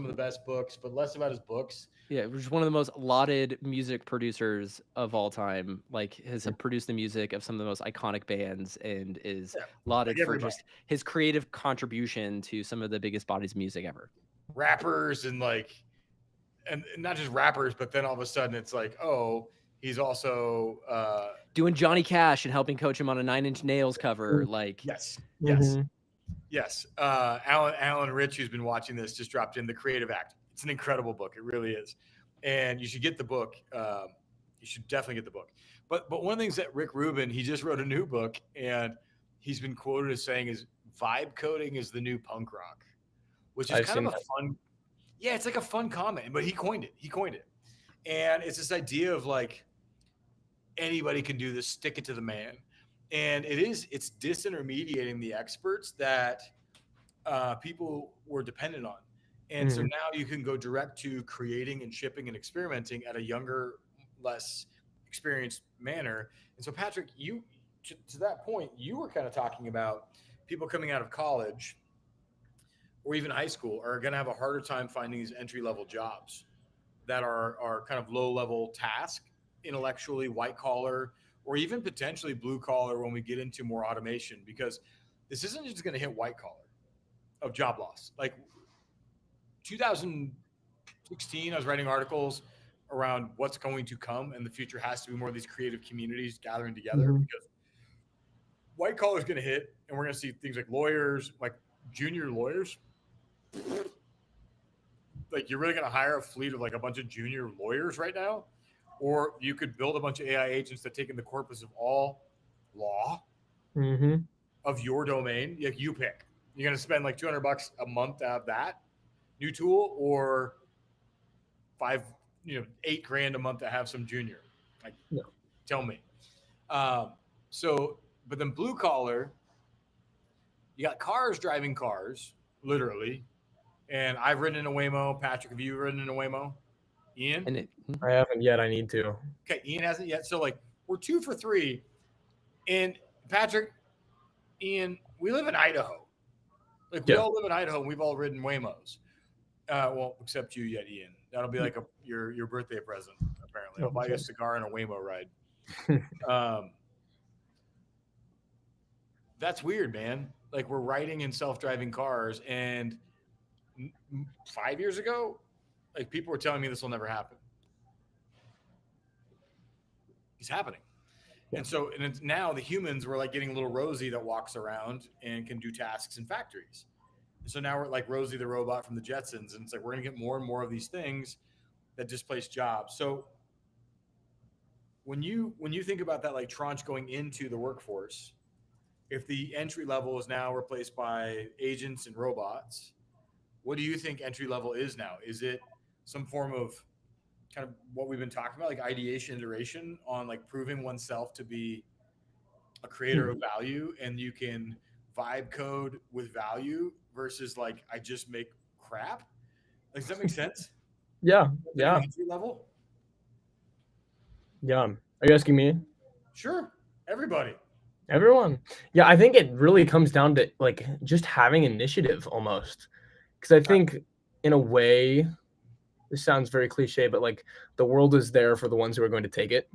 the best books, but less about his books. Yeah, which is one of the most lauded music producers of all time. Like, has produced the music of some of the most iconic bands and is lauded for just his creative contribution to some of the biggest bodies of music ever. Rappers and not just rappers, but then all of a sudden it's like, oh, he's also doing Johnny Cash and helping coach him on a Nine Inch Nails cover. Like, yes. Alan Rich, who's been watching this, just dropped in The Creative Act. It's an incredible book. It really is. And you should get the book. You should definitely get the book. But one of the things that Rick Rubin, he just wrote a new book, and he's been quoted as saying is vibe coding is the new punk rock, which is kind of a fun. Yeah, it's like a fun comment, but he coined it. And it's this idea of like anybody can do this, stick it to the man. And it's disintermediating the experts that people were dependent on. And so now you can go direct to creating and shipping and experimenting at a younger, less experienced manner. And so, Patrick, you to that point, you were kind of talking about people coming out of college or even high school are going to have a harder time finding these entry-level jobs that are kind of low-level task, intellectually white collar, or even potentially blue collar when we get into more automation, because this isn't just going to hit white collar of job loss. Like 2016, I was writing articles around what's going to come, and the future has to be more of these creative communities gathering together, because white collar is going to hit, and we're going to see things like lawyers, like junior lawyers. Like, you're really going to hire a fleet of like a bunch of junior lawyers right now? Or you could build a bunch of AI agents that take in the corpus of all law of your domain. Like, you pick. You're going to spend like $200 a month to have that new tool, or $8,000 a month to have some junior. Like, tell me. But then blue collar, you got cars driving cars, literally. And I've ridden in a Waymo. Patrick, have you ridden in a Waymo? Ian? I haven't yet. I need to. Okay, Ian hasn't yet. So, like, we're 2 for 3. And Patrick, Ian, we live in Idaho. Like, we all live in Idaho, and we've all ridden Waymos. Well, except you yet, Ian. That'll be like your birthday present, apparently. I'll buy you a cigar and a Waymo ride. That's weird, man. Like, we're riding in self-driving cars, and 5 years ago, like, people were telling me this will never happen. It's happening. And so, and it's now the humans were like getting a little Rosie that walks around and can do tasks in factories. And so now we're like Rosie the robot from the Jetsons. And it's like, we're going to get more and more of these things that displace jobs. So when you think about that, like tranche going into the workforce, if the entry level is now replaced by agents and robots, what do you think entry level is now? Is it some form of kind of what we've been talking about, like ideation, iteration on like proving oneself to be a creator of value, and you can vibe code with value versus like, I just make crap? Like, does that make sense? Yeah. Entry level? Yeah. Are you asking me? Sure. Everybody. Everyone. Yeah, I think it really comes down to like just having initiative almost. Because I think in a way, this sounds very cliche, but like the world is there for the ones who are going to take it,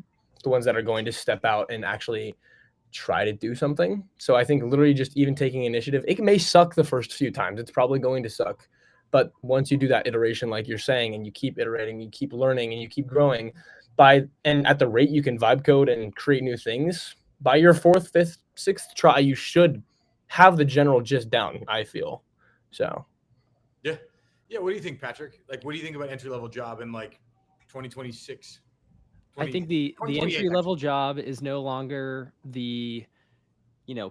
the ones that are going to step out and actually try to do something. So I think literally just even taking initiative, it may suck the first few times. It's probably going to suck. But once you do that iteration, like you're saying, and you keep iterating, you keep learning, and you keep growing, and at the rate you can vibe code and create new things, by your 4th, 5th, 6th try, you should have the general gist down, I feel. So. Yeah. What do you think, Patrick? Like, what do you think about entry-level job in like 2026? I think the entry-level job is no longer the,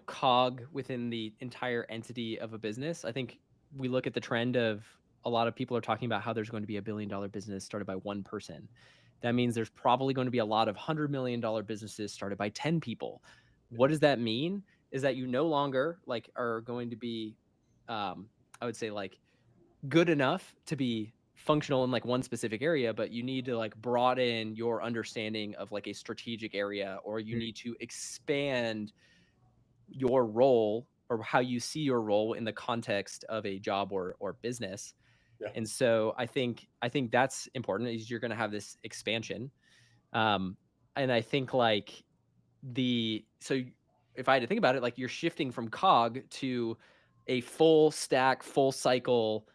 cog within the entire entity of a business. I think we look at the trend of a lot of people are talking about how there's going to be a $1 billion business started by one person. That means there's probably going to be a lot of $100 million businesses started by 10 people. What does that mean? Is that you no longer like are going to be I would say like good enough to be functional in like one specific area, but you need to like broaden your understanding of like a strategic area, or you need to expand your role or how you see your role in the context of a job or business. Yeah. And so I think that's important, is you're going to have this expansion. And I think like so if I had to think about it, like you're shifting from cog to a full stack, full cycle,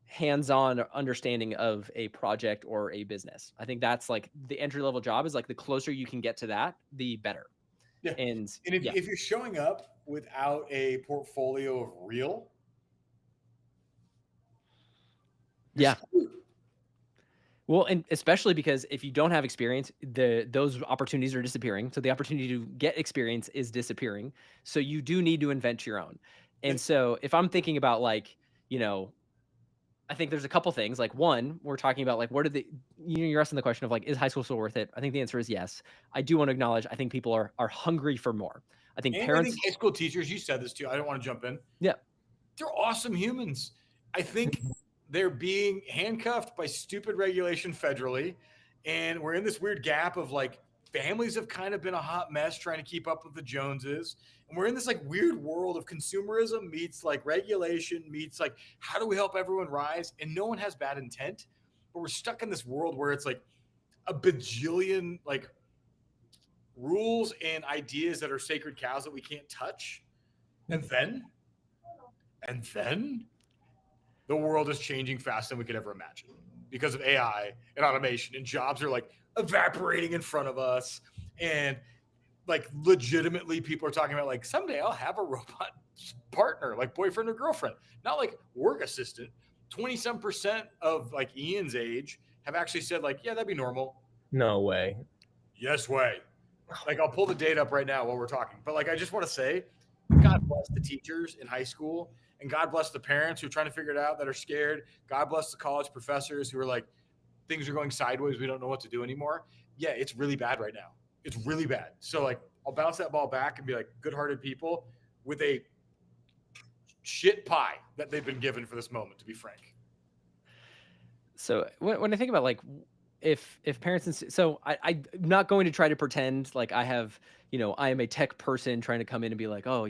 hands-on understanding of a project or a business. I think that's like the entry-level job is like the closer you can get to that, the better. Yeah. And if you're showing up without a portfolio of real, yeah. Well, and especially because if you don't have experience, those opportunities are disappearing. So the opportunity to get experience is disappearing. So you do need to invent your own. And so if I'm thinking about like, I think there's a couple things. Like one, we're talking about like, what are you're asking the question of like, is high school still worth it? I think the answer is yes. I do want to acknowledge, I think people are hungry for more. I think parents, I think high school teachers, you said this too, I don't want to jump in. Yeah. They're awesome humans. I think they're being handcuffed by stupid regulation federally. And we're in this weird gap of like, families have kind of been a hot mess trying to keep up with the Joneses. And we're in this like weird world of consumerism meets like regulation meets like, how do we help everyone rise? And no one has bad intent, but we're stuck in this world where it's like a bajillion like rules and ideas that are sacred cows that we can't touch. And then the world is changing faster than we could ever imagine because of AI and automation, and jobs are like evaporating in front of us. And like legitimately people are talking about like, someday I'll have a robot partner, like boyfriend or girlfriend, not like work assistant. 20% of like Ian's age have actually said like, yeah, that'd be normal. No way. Yes way. Like I'll pull the data up right now while we're talking. But like, I just want to say, God bless the teachers in high school, and God bless the parents who are trying to figure it out, that are scared. God bless the college professors who are like, things are going sideways, we don't know what to do anymore. Yeah, it's really bad right now. It's really bad. So like, I'll bounce that ball back and be like, good-hearted people with a shit pie that they've been given for this moment, to be frank. So when I think about like, if parents, so I'm not going to try to pretend like I have, I am a tech person trying to come in and be like, oh,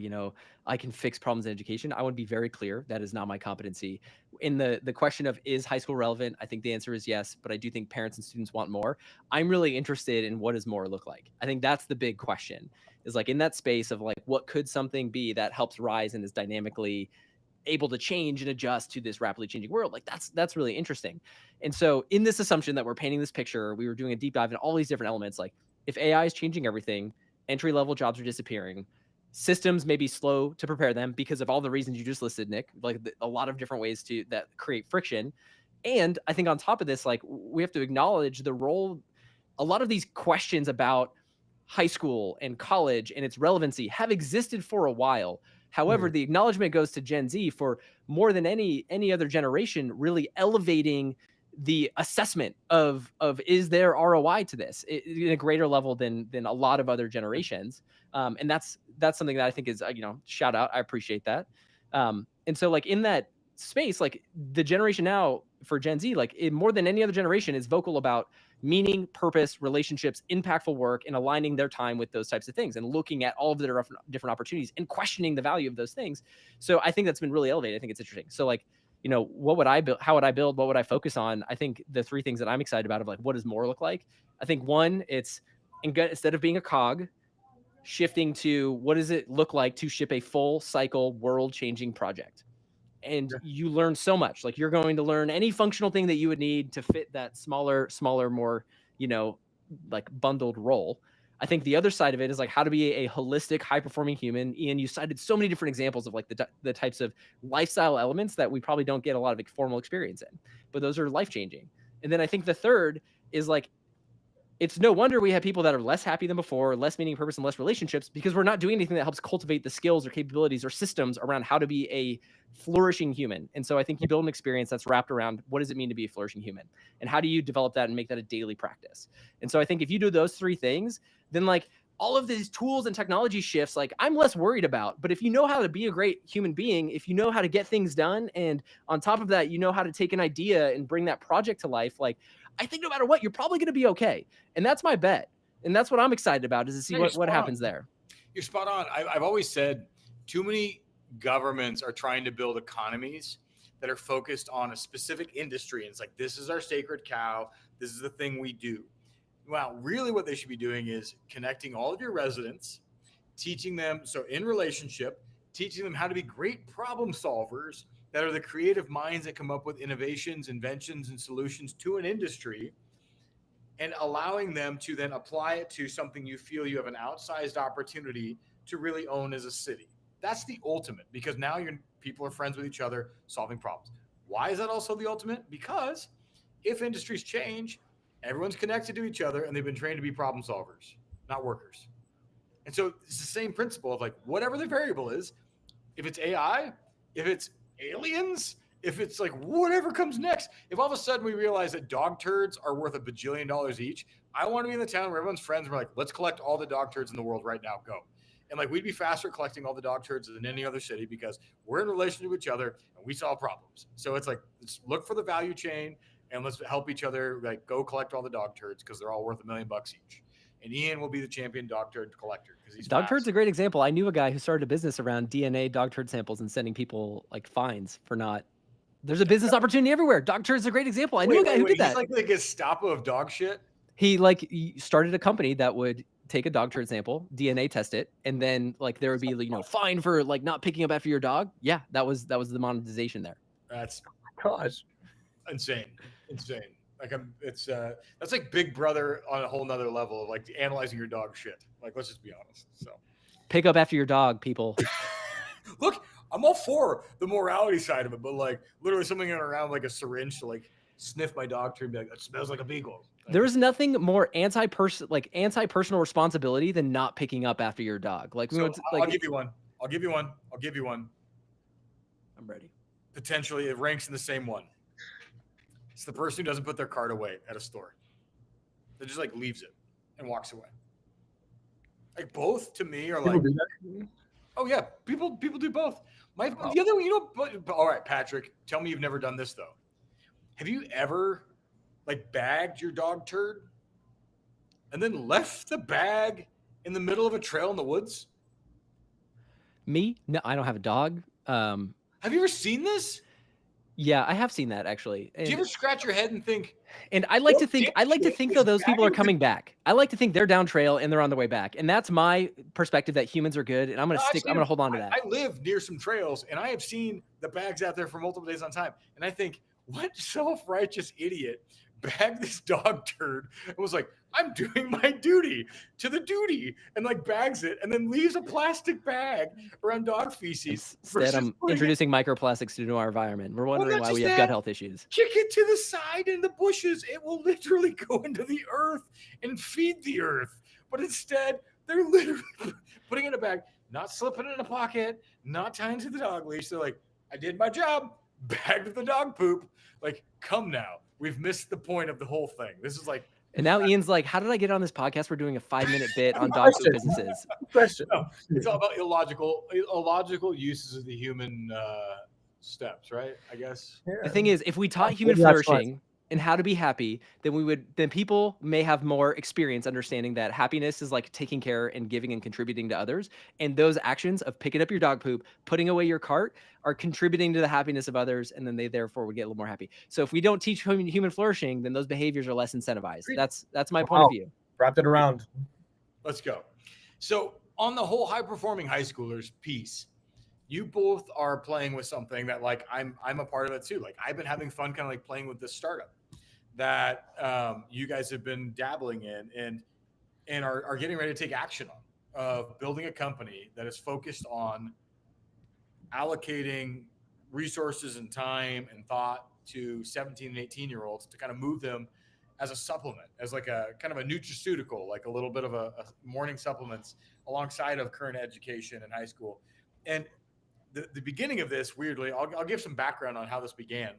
I can fix problems in education. I want to be very clear. That is not my competency. In the question of, is high school relevant? I think the answer is yes, but I do think parents and students want more. I'm really interested in what does more look like. I think that's the big question, is like in that space of like, what could something be that helps rise and is dynamically able to change and adjust to this rapidly changing world? Like that's really interesting. And so in this assumption that we're painting this picture, we were doing a deep dive in all these different elements. Like if AI is changing everything, entry-level jobs are disappearing, systems may be slow to prepare them because of all the reasons you just listed, Nick, like a lot of different ways that create friction. And I think on top of this, like we have to acknowledge the role, a lot of these questions about high school and college and its relevancy have existed for a while. However, the acknowledgement goes to Gen Z for more than any other generation, really elevating the assessment of is there ROI to this in a greater level than a lot of other generations. And that's something that I think is, shout out. I appreciate that. And so like in that space, like the generation now for Gen Z, like more than any other generation, is vocal about meaning, purpose, relationships, impactful work, and aligning their time with those types of things and looking at all of the different opportunities and questioning the value of those things. So I think that's been really elevated. I think it's interesting. So like, what would I build? How would I build? What would I focus on? I think the three things that I'm excited about of like, what does more look like? I think one, it's instead of being a cog, shifting to what does it look like to ship a full cycle world-changing project? And you learn so much. Like you're going to learn any functional thing that you would need to fit that smaller, more, like bundled role. I think the other side of it is like how to be a holistic, high-performing human. Ian, you cited so many different examples of like the types of lifestyle elements that we probably don't get a lot of formal experience in, but those are life-changing. And then I think the third is like, it's no wonder we have people that are less happy than before, less meaning, purpose, and less relationships, because we're not doing anything that helps cultivate the skills or capabilities or systems around how to be a flourishing human. And so I think you build an experience that's wrapped around what does it mean to be a flourishing human, and how do you develop that and make that a daily practice. And so I think if you do those three things, then like all of these tools and technology shifts, like I'm less worried about. But if you know how to be a great human being, if you know how to get things done, and on top of that, you know how to take an idea and bring that project to life, like I think no matter what, you're probably going to be okay. And that's my bet. And that's what I'm excited about, is to see what happens there. You're spot on. I've always said too many governments are trying to build economies that are focused on a specific industry. And it's like, this is our sacred cow. This is the thing we do. Well, really what they should be doing is connecting all of your residents, teaching them, so in relationship, teaching them how to be great problem solvers that are the creative minds that come up with innovations, inventions, and solutions to an industry, and allowing them to then apply it to something you feel you have an outsized opportunity to really own as a city. That's the ultimate, because now people are friends with each other, solving problems. Why is that also the ultimate? Because if industries change, everyone's connected to each other and they've been trained to be problem solvers, not workers. And so it's the same principle of like, whatever the variable is, if it's AI, if it's aliens, if it's like whatever comes next, if all of a sudden we realize that dog turds are worth $1 bajillion each, I want to be in the town where everyone's friends. We're like, let's collect all the dog turds in the world right now. Go. And like, we'd be faster collecting all the dog turds than any other city because we're in relation to each other and we solve problems. So it's like, let's look for the value chain and let's help each other, like go collect all the dog turds because they're all worth $1 million each. And Ian will be the champion dog turd collector because he's Dog fast. turd's a great example. I knew a guy who started a business around DNA dog turd samples and sending people like fines for not. There's a business opportunity everywhere. Dog turd's a great example. I knew a guy who did that. He's like the Gestapo of dog shit. He started a company that would take a dog turd sample, DNA test it, and then like there would be fine for like not picking up after your dog. Yeah, that was the monetization there. That's Gosh. insane. Like that's like Big Brother on a whole nother level of like analyzing your dog shit. Like, let's just be honest. So pick up after your dog, people. Look, I'm all for the morality side of it, but like literally something around like a syringe to like sniff my dog turd and be like, it smells like a beagle. Like, there is nothing more anti-personal responsibility than not picking up after your dog. Like, so I'll give you one. I'm ready. Potentially, it ranks in the same one. It's the person who doesn't put their cart away at a store. They just like leaves it and walks away. Like both to me are like, oh yeah, people do both. The other one, all right, Patrick, tell me you've never done this though. Have you ever like bagged your dog turd and then left the bag in the middle of a trail in the woods? Me? No, I don't have a dog. Have you ever seen this? Yeah, I have seen that actually. Do you ever scratch your head and think? And I like to think though those people are coming back. I like to think they're down trail and they're on the way back. And that's my perspective, that humans are good. And I'm gonna hold on to that. I live near some trails and I have seen the bags out there for multiple days on time. And I think, what self-righteous idiot bagged this dog turd and was like, I'm doing my duty to the duty, and like bags it and then leaves a plastic bag around dog feces. Instead, I'm introducing microplastics into our environment. We're wondering why we have gut health issues. Kick it to the side in the bushes. It will literally go into the earth and feed the earth. But instead, they're literally putting it in a bag, not slipping it in a pocket, not tying to the dog leash. They're like, I did my job, bagged the dog poop. Like, come now. We've missed the point of the whole thing. This is like, and now Ian's like, how did I get on this podcast? We're doing a 5-minute bit on dog food businesses. Question. No, it's all about illogical uses of the human steps, right? I guess. Yeah. The thing is, if we taught human flourishing and how to be happy, then people may have more experience understanding that happiness is like taking care and giving and contributing to others. And those actions of picking up your dog poop, putting away your cart are contributing to the happiness of others. And then they therefore would get a little more happy. So if we don't teach human flourishing, then those behaviors are less incentivized. That's my point of view. Wrapped it around. Let's go. So on the whole high performing high schoolers piece, you both are playing with something that like I'm a part of it too. Like I've been having fun kind of like playing with this startup that you guys have been dabbling in and are getting ready to take action on, of building a company that is focused on allocating resources and time and thought to 17 and 18-year-olds to kind of move them as a supplement, as like a kind of a nutraceutical, like a little bit of a morning supplements alongside of current education in high school. And the beginning of this, weirdly, I'll give some background on how this began.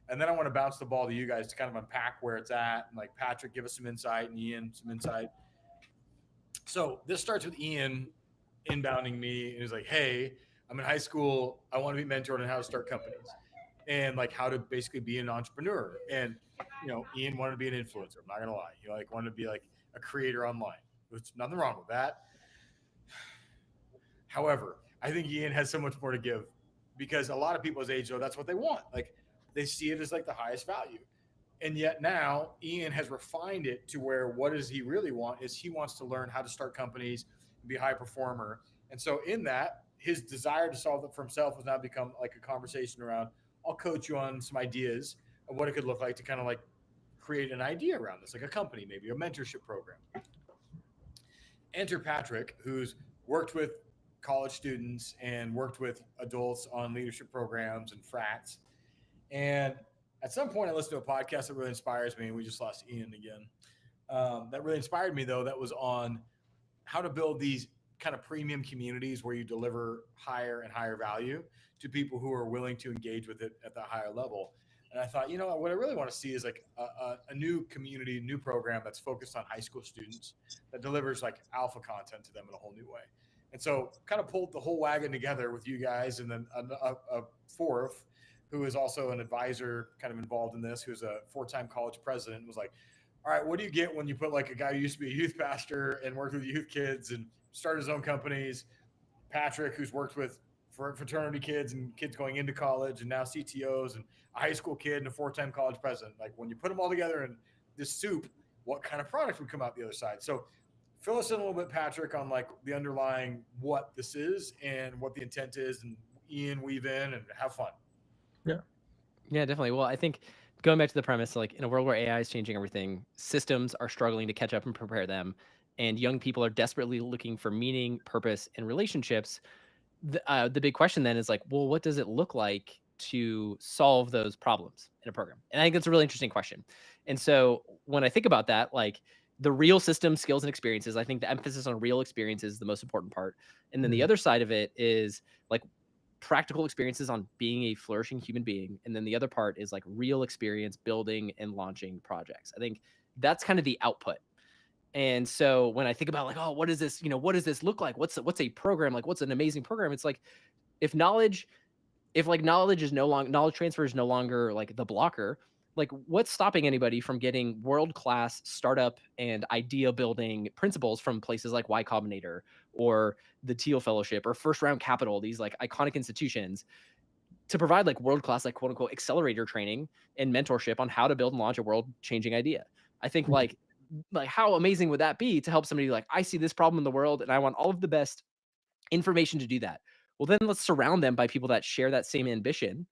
And then I want to bounce the ball to you guys to kind of unpack where it's at. And like Patrick, give us some insight, and Ian, some insight. So this starts with Ian inbounding me and he's like, hey, I'm in high school. I want to be mentored on how to start companies and like how to basically be an entrepreneur. And, Ian wanted to be an influencer. I'm not going to lie. He like wanted to be like a creator online. There's nothing wrong with that. However, I think Ian has so much more to give because a lot of people his age, though, that's what they want. Like they see it as like the highest value. And yet now Ian has refined it to where what does he really want is he wants to learn how to start companies and be a high performer. And so in that, his desire to solve it for himself has now become like a conversation around, I'll coach you on some ideas of what it could look like to kind of like create an idea around this, like a company, maybe a mentorship program. Enter Patrick, who's worked with college students and worked with adults on leadership programs and frats. And at some point I listened to a podcast that really inspires me, and we just lost Ian again. That really inspired me though. That was on how to build these kind of premium communities where you deliver higher and higher value to people who are willing to engage with it at the higher level. And I thought, what I really want to see is like a new community, new program that's focused on high school students that delivers like alpha content to them in a whole new way. And so kind of pulled the whole wagon together with you guys, and then a fourth who is also an advisor kind of involved in this, who's a 4-time college president, was like, all right, what do you get when you put like a guy who used to be a youth pastor and worked with youth kids and started his own companies, Patrick, who's worked with fraternity kids and kids going into college and now CTOs, and a high school kid and a 4-time college president. Like when you put them all together in this soup, what kind of product would come out the other side? So fill us in a little bit, Patrick, on like the underlying what this is and what the intent is, and Ian weave in and have fun. Yeah, definitely. Well, I think going back to the premise, like in a world where AI is changing everything, systems are struggling to catch up and prepare them, and young people are desperately looking for meaning, purpose, and relationships. The big question then is like, well, what does it look like to solve those problems in a program? And I think that's a really interesting question. And so when I think about that, like the real system, skills, and experiences, I think the emphasis on real experiences is the most important part. And then the other side of it is like practical experiences on being a flourishing human being. And then the other part is like real experience building and launching projects. I think that's kind of the output. And so when I think about like, oh, what does this look like? What's a program? Like, what's an amazing program? It's like, if knowledge transfer is no longer like the blocker, like what's stopping anybody from getting world-class startup and idea building principles from places like Y Combinator or the Teal Fellowship or First Round Capital, these like iconic institutions, to provide like world-class, like quote unquote accelerator training and mentorship on how to build and launch a world-changing idea. I think like how amazing would that be to help somebody like, I see this problem in the world and I want all of the best information to do that. Well, then let's surround them by people that share that same ambition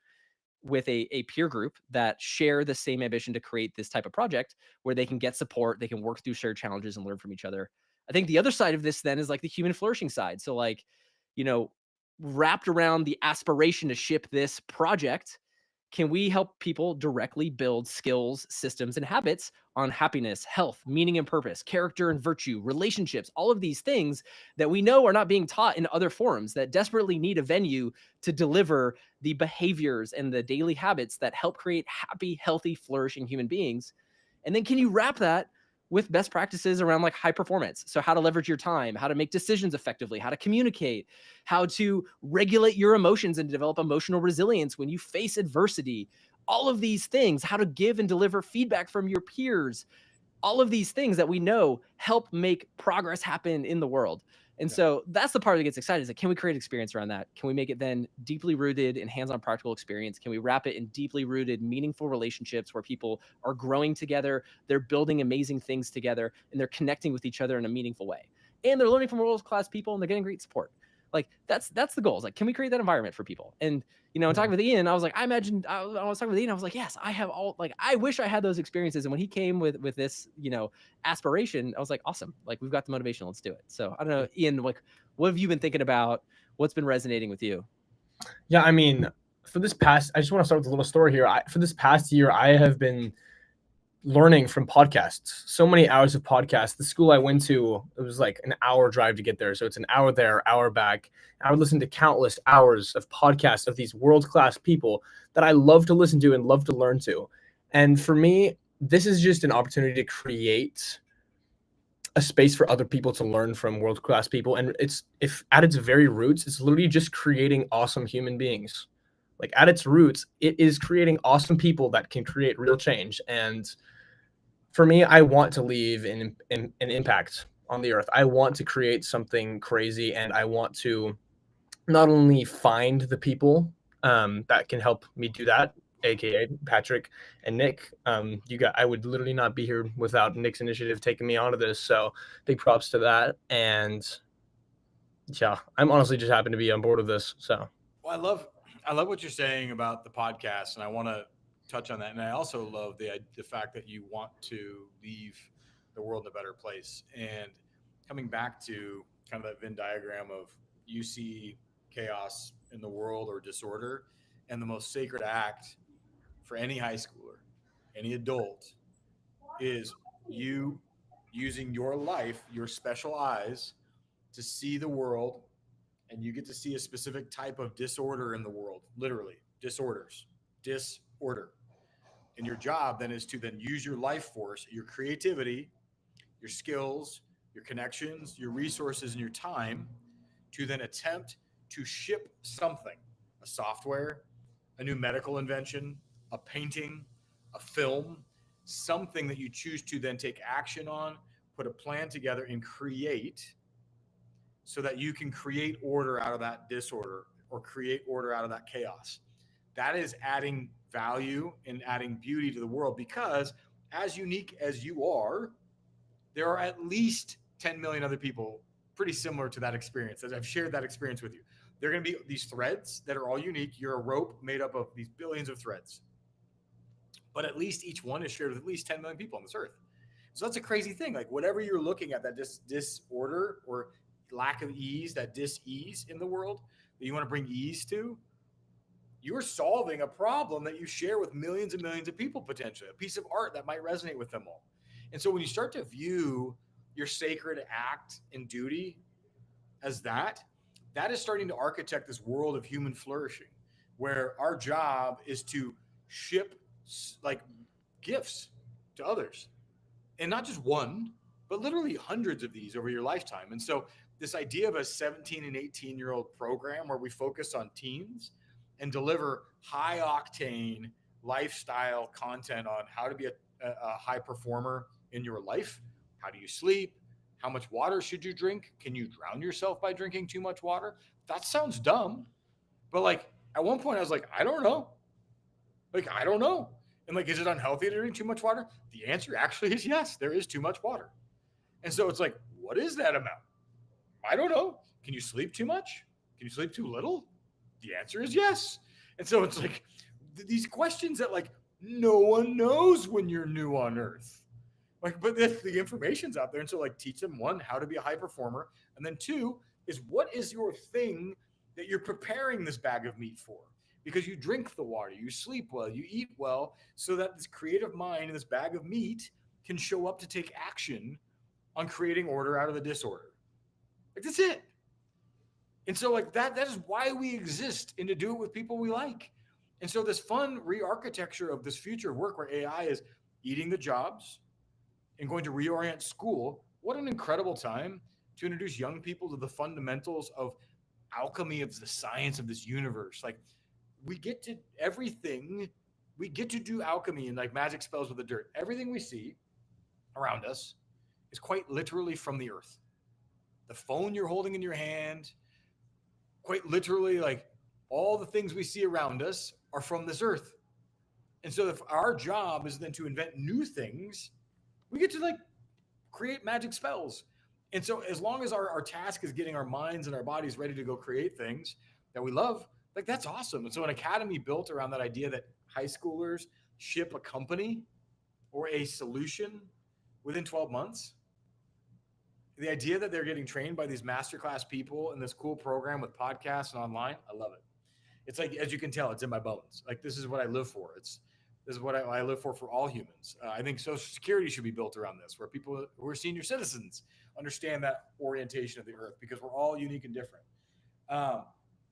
with a peer group that share the same ambition to create this type of project where they can get support, they can work through shared challenges and learn from each other. I think the other side of this then is like the human flourishing side. So like, wrapped around the aspiration to ship this project, can we help people directly build skills, systems, and habits on happiness, health, meaning and purpose, character and virtue, relationships, all of these things that we know are not being taught in other forums that desperately need a venue to deliver the behaviors and the daily habits that help create happy, healthy, flourishing human beings? And then can you wrap that with best practices around like high performance? So how to leverage your time, how to make decisions effectively, how to communicate, how to regulate your emotions and develop emotional resilience when you face adversity, all of these things, how to give and deliver feedback from your peers, all of these things that we know help make progress happen in the world. And so that's the part that gets excited, is like, can we create experience around that? Can we make it then deeply rooted in hands-on practical experience? Can we wrap it in deeply rooted, meaningful relationships where people are growing together, they're building amazing things together, and they're connecting with each other in a meaningful way? And they're learning from world-class people and they're getting great support. Like that's the goal. It's like, can we create that environment for people? And talking with Ian, I was like, I was talking with Ian, I was like, yes, I have all, like, I wish I had those experiences. And when he came with this, aspiration, I was like, awesome. Like, we've got the motivation. Let's do it. So I don't know, Ian, like, what have you been thinking about? What's been resonating with you? Yeah, I mean, I just want to start with a little story here. For this past year, I have been learning from podcasts, so many hours of podcasts. The school I went to, it was like an hour drive to get there. So it's an hour there, hour back. I would listen to countless hours of podcasts of these world-class people that I love to listen to and love to learn to. And for me, this is just an opportunity to create a space for other people to learn from world-class people. And if at its very roots, it's literally just creating awesome human beings. Like at its roots, it is creating awesome people that can create real change. And for me, I want to leave an impact on the earth. I want to create something crazy, and I want to not only find the people that can help me do that, aka Patrick and Nick. I would literally not be here without Nick's initiative taking me onto this. So big props to that. And yeah, I'm honestly just happy to be on board with this. So Well, I love what you're saying about the podcast, and I want to touch on that. And I also love the fact that you want to leave the world in a better place. And coming back to kind of that Venn diagram of you see chaos in the world or disorder, and the most sacred act for any high schooler, any adult, is you using your life, your special eyes, to see the world, and you get to see a specific type of disorder in the world, literally disorder. And your job then is to then use your life force, your creativity, your skills, your connections, your resources, and your time to then attempt to ship something, a software, a new medical invention, a painting, a film, something that you choose to then take action on, put a plan together, and create, so that you can create order out of that disorder or create order out of that chaos. That is adding value and adding beauty to the world, because as unique as you are, there are at least 10 million other people pretty similar to that experience, as I've shared that experience with you. There are going to be these threads that are all unique. You're a rope made up of these billions of threads, but at least each one is shared with at least 10 million people on this earth. So that's a crazy thing. Like whatever you're looking at, that disorder or lack of ease, that dis-ease in the world that you want to bring ease to, you're solving a problem that you share with millions and millions of people, potentially a piece of art that might resonate with them all. And so when you start to view your sacred act and duty as that is starting to architect this world of human flourishing, where our job is to ship like gifts to others, and not just one, but literally hundreds of these over your lifetime. And so this idea of a 17 and 18-year-old program where we focus on teens and deliver high octane lifestyle content on how to be a high performer in your life. How do you sleep? How much water should you drink? Can you drown yourself by drinking too much water? That sounds dumb. But like at one point I was like, I don't know. And like, is it unhealthy to drink too much water? The answer actually is yes, there is too much water. And so it's like, what is that amount? I don't know. Can you sleep too much? Can you sleep too little? The answer is yes. And so it's like these questions that like no one knows when you're new on earth. Like, but if the information's out there, and so like teach them, one, how to be a high performer, and then two is what is your thing that you're preparing this bag of meat for? Because you drink the water, you sleep well, you eat well, so that this creative mind and this bag of meat can show up to take action on creating order out of the disorder. Like that's it. And so like that is why we exist, and to do it with people we like. And so this fun re-architecture of this future of work where AI is eating the jobs and going to reorient school. What an incredible time to introduce young people to the fundamentals of alchemy of the science of this universe. Like we get to do alchemy and like magic spells with the dirt. Everything we see around us is quite literally from the earth. The phone you're holding in your hand, quite literally, like all the things we see around us are from this earth. And so if our job is then to invent new things, we get to like create magic spells. And so as long as our task is getting our minds and our bodies ready to go create things that we love, like that's awesome. And so an academy built around that idea that high schoolers ship a company or a solution within 12 months, the idea that they're getting trained by these masterclass people in this cool program with podcasts and online, I love it. It's like, as you can tell, it's in my bones. Like this is what I live for. This is what I live for all humans. I think Social Security should be built around this, where people who are senior citizens understand that orientation of the earth, because we're all unique and different.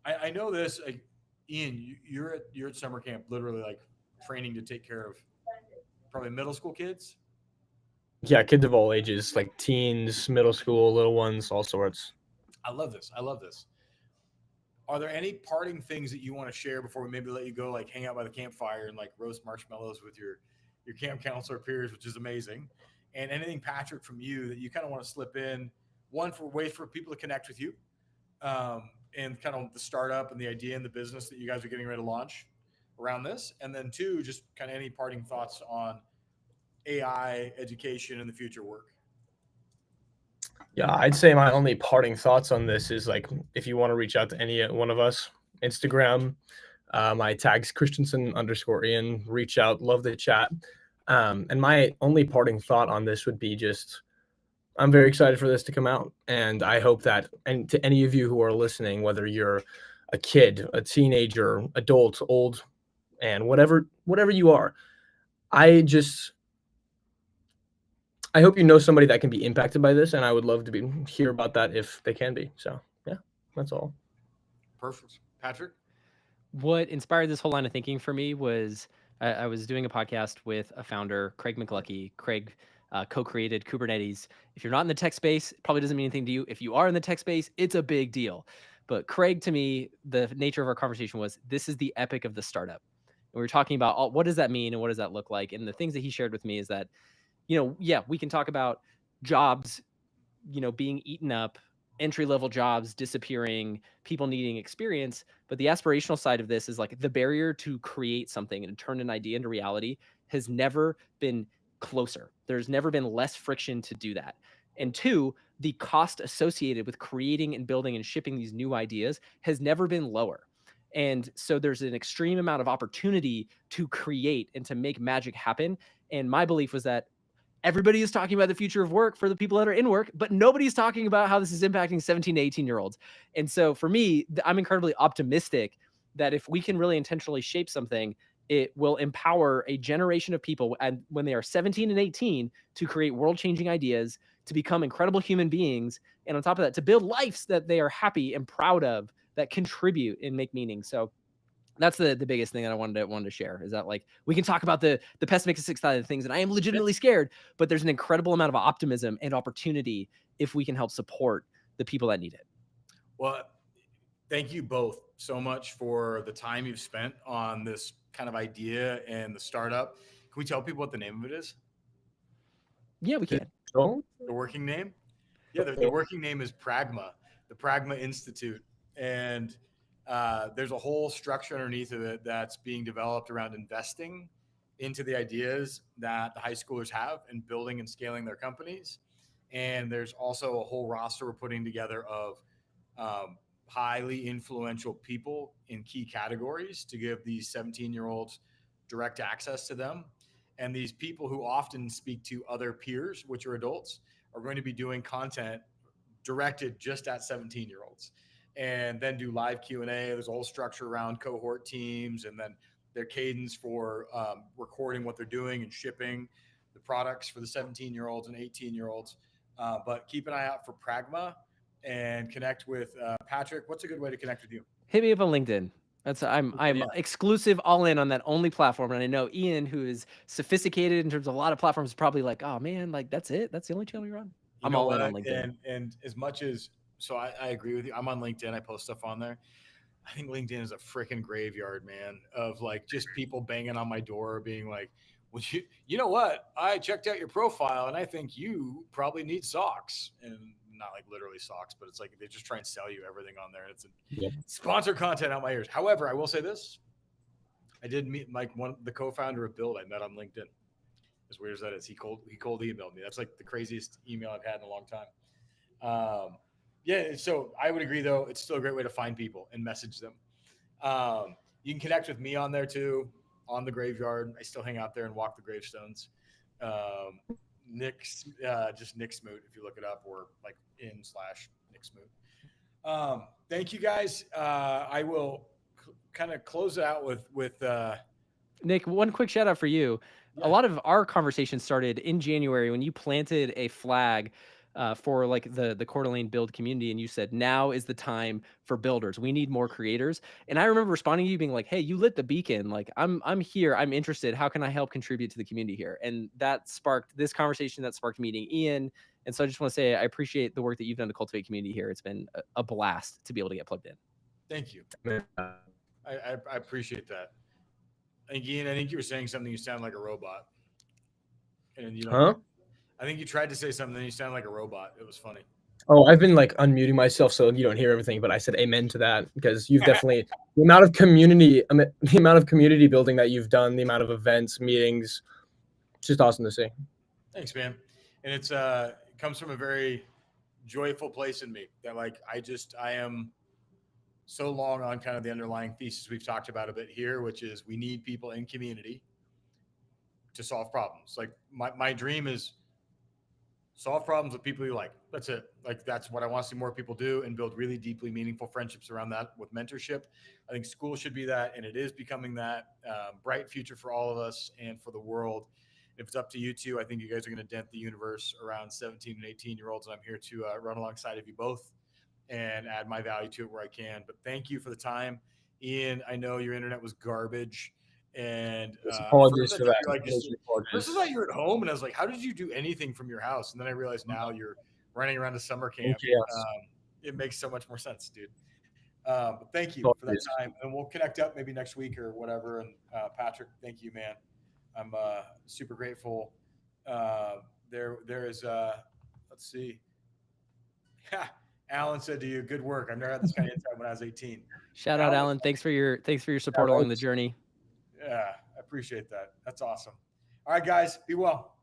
I know this, like, Ian, you're at summer camp, literally like training to take care of probably middle school kids. Yeah, kids of all ages, like teens, middle school, little ones, all sorts. I love this. I love this. Are there any parting things that you want to share before we maybe let you go, like hang out by the campfire and like roast marshmallows with your camp counselor peers, which is amazing? And anything, Patrick, from you that you kind of want to slip in, one for ways for people to connect with you, and kind of the startup and the idea and the business that you guys are getting ready to launch around this, and then two, just kind of any parting thoughts on AI education and the future work. Yeah, I'd say my only parting thoughts on this is like if you want to reach out to any one of us, Instagram, my tag's Christensen_Ian. Reach out, love the chat. And my only parting thought on this would be just I'm very excited for this to come out, and I hope that, and to any of you who are listening, whether you're a kid, a teenager, adult, old, and whatever you are, I hope you know somebody that can be impacted by this, and I would love to hear about that if they can be. So yeah, that's all. Perfect. Patrick? What inspired this whole line of thinking for me was I was doing a podcast with a founder, Craig McLuckie. Craig co-created Kubernetes. If you're not in the tech space, it probably doesn't mean anything to you. If you are in the tech space, it's a big deal. But Craig, to me, the nature of our conversation was this is the epic of the startup. And we were talking about what does that mean and what does that look like? And the things that he shared with me is that, yeah, we can talk about jobs, being eaten up, entry-level jobs disappearing, people needing experience. But the aspirational side of this is like the barrier to create something and turn an idea into reality has never been closer. There's never been less friction to do that. And two, the cost associated with creating and building and shipping these new ideas has never been lower. And so there's an extreme amount of opportunity to create and to make magic happen. And my belief was that everybody is talking about the future of work for the people that are in work, but nobody's talking about how this is impacting 17 to 18-year-olds. And so for me, I'm incredibly optimistic that if we can really intentionally shape something, it will empower a generation of people and when they are 17 and 18 to create world-changing ideas, to become incredible human beings, and on top of that, to build lives that they are happy and proud of, that contribute and make meaning. So that's the biggest thing that I wanted to share is that like we can talk about the pessimistic side of things, and I am legitimately scared, but there's an incredible amount of optimism and opportunity if we can help support the people that need it. Well, thank you both so much for the time you've spent on this kind of idea and the startup. Can we tell people what the name of it is? Yeah, we can. So, The working name? Yeah, the working name is Pragma, the Pragma Institute. And there's a whole structure underneath of it that's being developed around investing into the ideas that the high schoolers have and building and scaling their companies. And there's also a whole roster we're putting together of highly influential people in key categories to give these 17-year-olds direct access to them. And these people who often speak to other peers, which are adults, are going to be doing content directed just at 17-year-olds. And then do live Q&A. There's a whole structure around cohort teams, and then their cadence for recording what they're doing and shipping the products for the 17-year-olds and 18-year-olds. But keep an eye out for Pragma and connect with Patrick. What's a good way to connect with you? Hit me up on LinkedIn. I'm exclusive, all in on that only platform. And I know Ian, who is sophisticated in terms of a lot of platforms, is probably like, oh man, like that's it. That's the only channel you're on. I'm all in on LinkedIn. And as much as, so I agree with you. I'm on LinkedIn. I post stuff on there. I think LinkedIn is a freaking graveyard, man, of like just people banging on my door being like, well, you know what? I checked out your profile and I think you probably need socks. And not like literally socks, but it's like they just try and sell you everything on there. And it's sponsored content out my ears. However, I will say this. I did meet like the co-founder of Build I met on LinkedIn. As weird as that is, he cold emailed me. That's like the craziest email I've had in a long time. Yeah, so I would agree, though. It's still a great way to find people and message them. You can connect with me on there, too, on the graveyard. I still hang out there and walk the gravestones. Just Nick Smoot, if you look it up, or like /Nick Smoot. Thank you, guys. I will kind of close it out with Nick, one quick shout out for you. Yeah. A lot of our conversation started in January when you planted a flag for like the Coeur d'Alene build community, and you said now is the time for builders. We need more creators. And I remember responding to you being like, "Hey, you lit the beacon. Like I'm here. I'm interested. How can I help contribute to the community here?" And that sparked this conversation. That sparked meeting Ian. And so I just want to say I appreciate the work that you've done to cultivate community here. It's been a blast to be able to get plugged in. Thank you. I appreciate that. And Ian, I think you were saying something. You sound like a robot. And you know, Huh? I think you tried to say something. You sound like a robot. It was funny. Oh, I've been like unmuting myself so you don't hear everything, but I said amen to that because you've definitely the amount of community building that you've done, the amount of events, meetings, it's just awesome to see. Thanks, man. And it comes from a very joyful place in me that like I am so long on kind of the underlying thesis we've talked about a bit here, which is we need people in community to solve problems. Like my dream is solve problems with people you like. That's it. Like that's what I want to see more people do and build really deeply meaningful friendships around that with mentorship. I think school should be that, and it is becoming that. Bright future for all of us and for the world. If it's up to you two, I think you guys are going to dent the universe around 17 and 18-year-olds, and I'm here to run alongside of you both and add my value to it where I can. But thank you for the time. Ian, I know your internet was garbage. And apologies for that. First I thought you were at home, and I was like, how did you do anything from your house? And then I realized now you're running around a summer camp. It makes so much more sense, dude. But thank you for that time. And we'll connect up maybe next week or whatever. And Patrick, thank you, man. I'm super grateful. There is, let's see. Alan said to you, good work. I've never had this kind of insight when I was 18. Shout out, Alan. Thanks for your support along the journey. Yeah, I appreciate that. That's awesome. All right, guys, be well.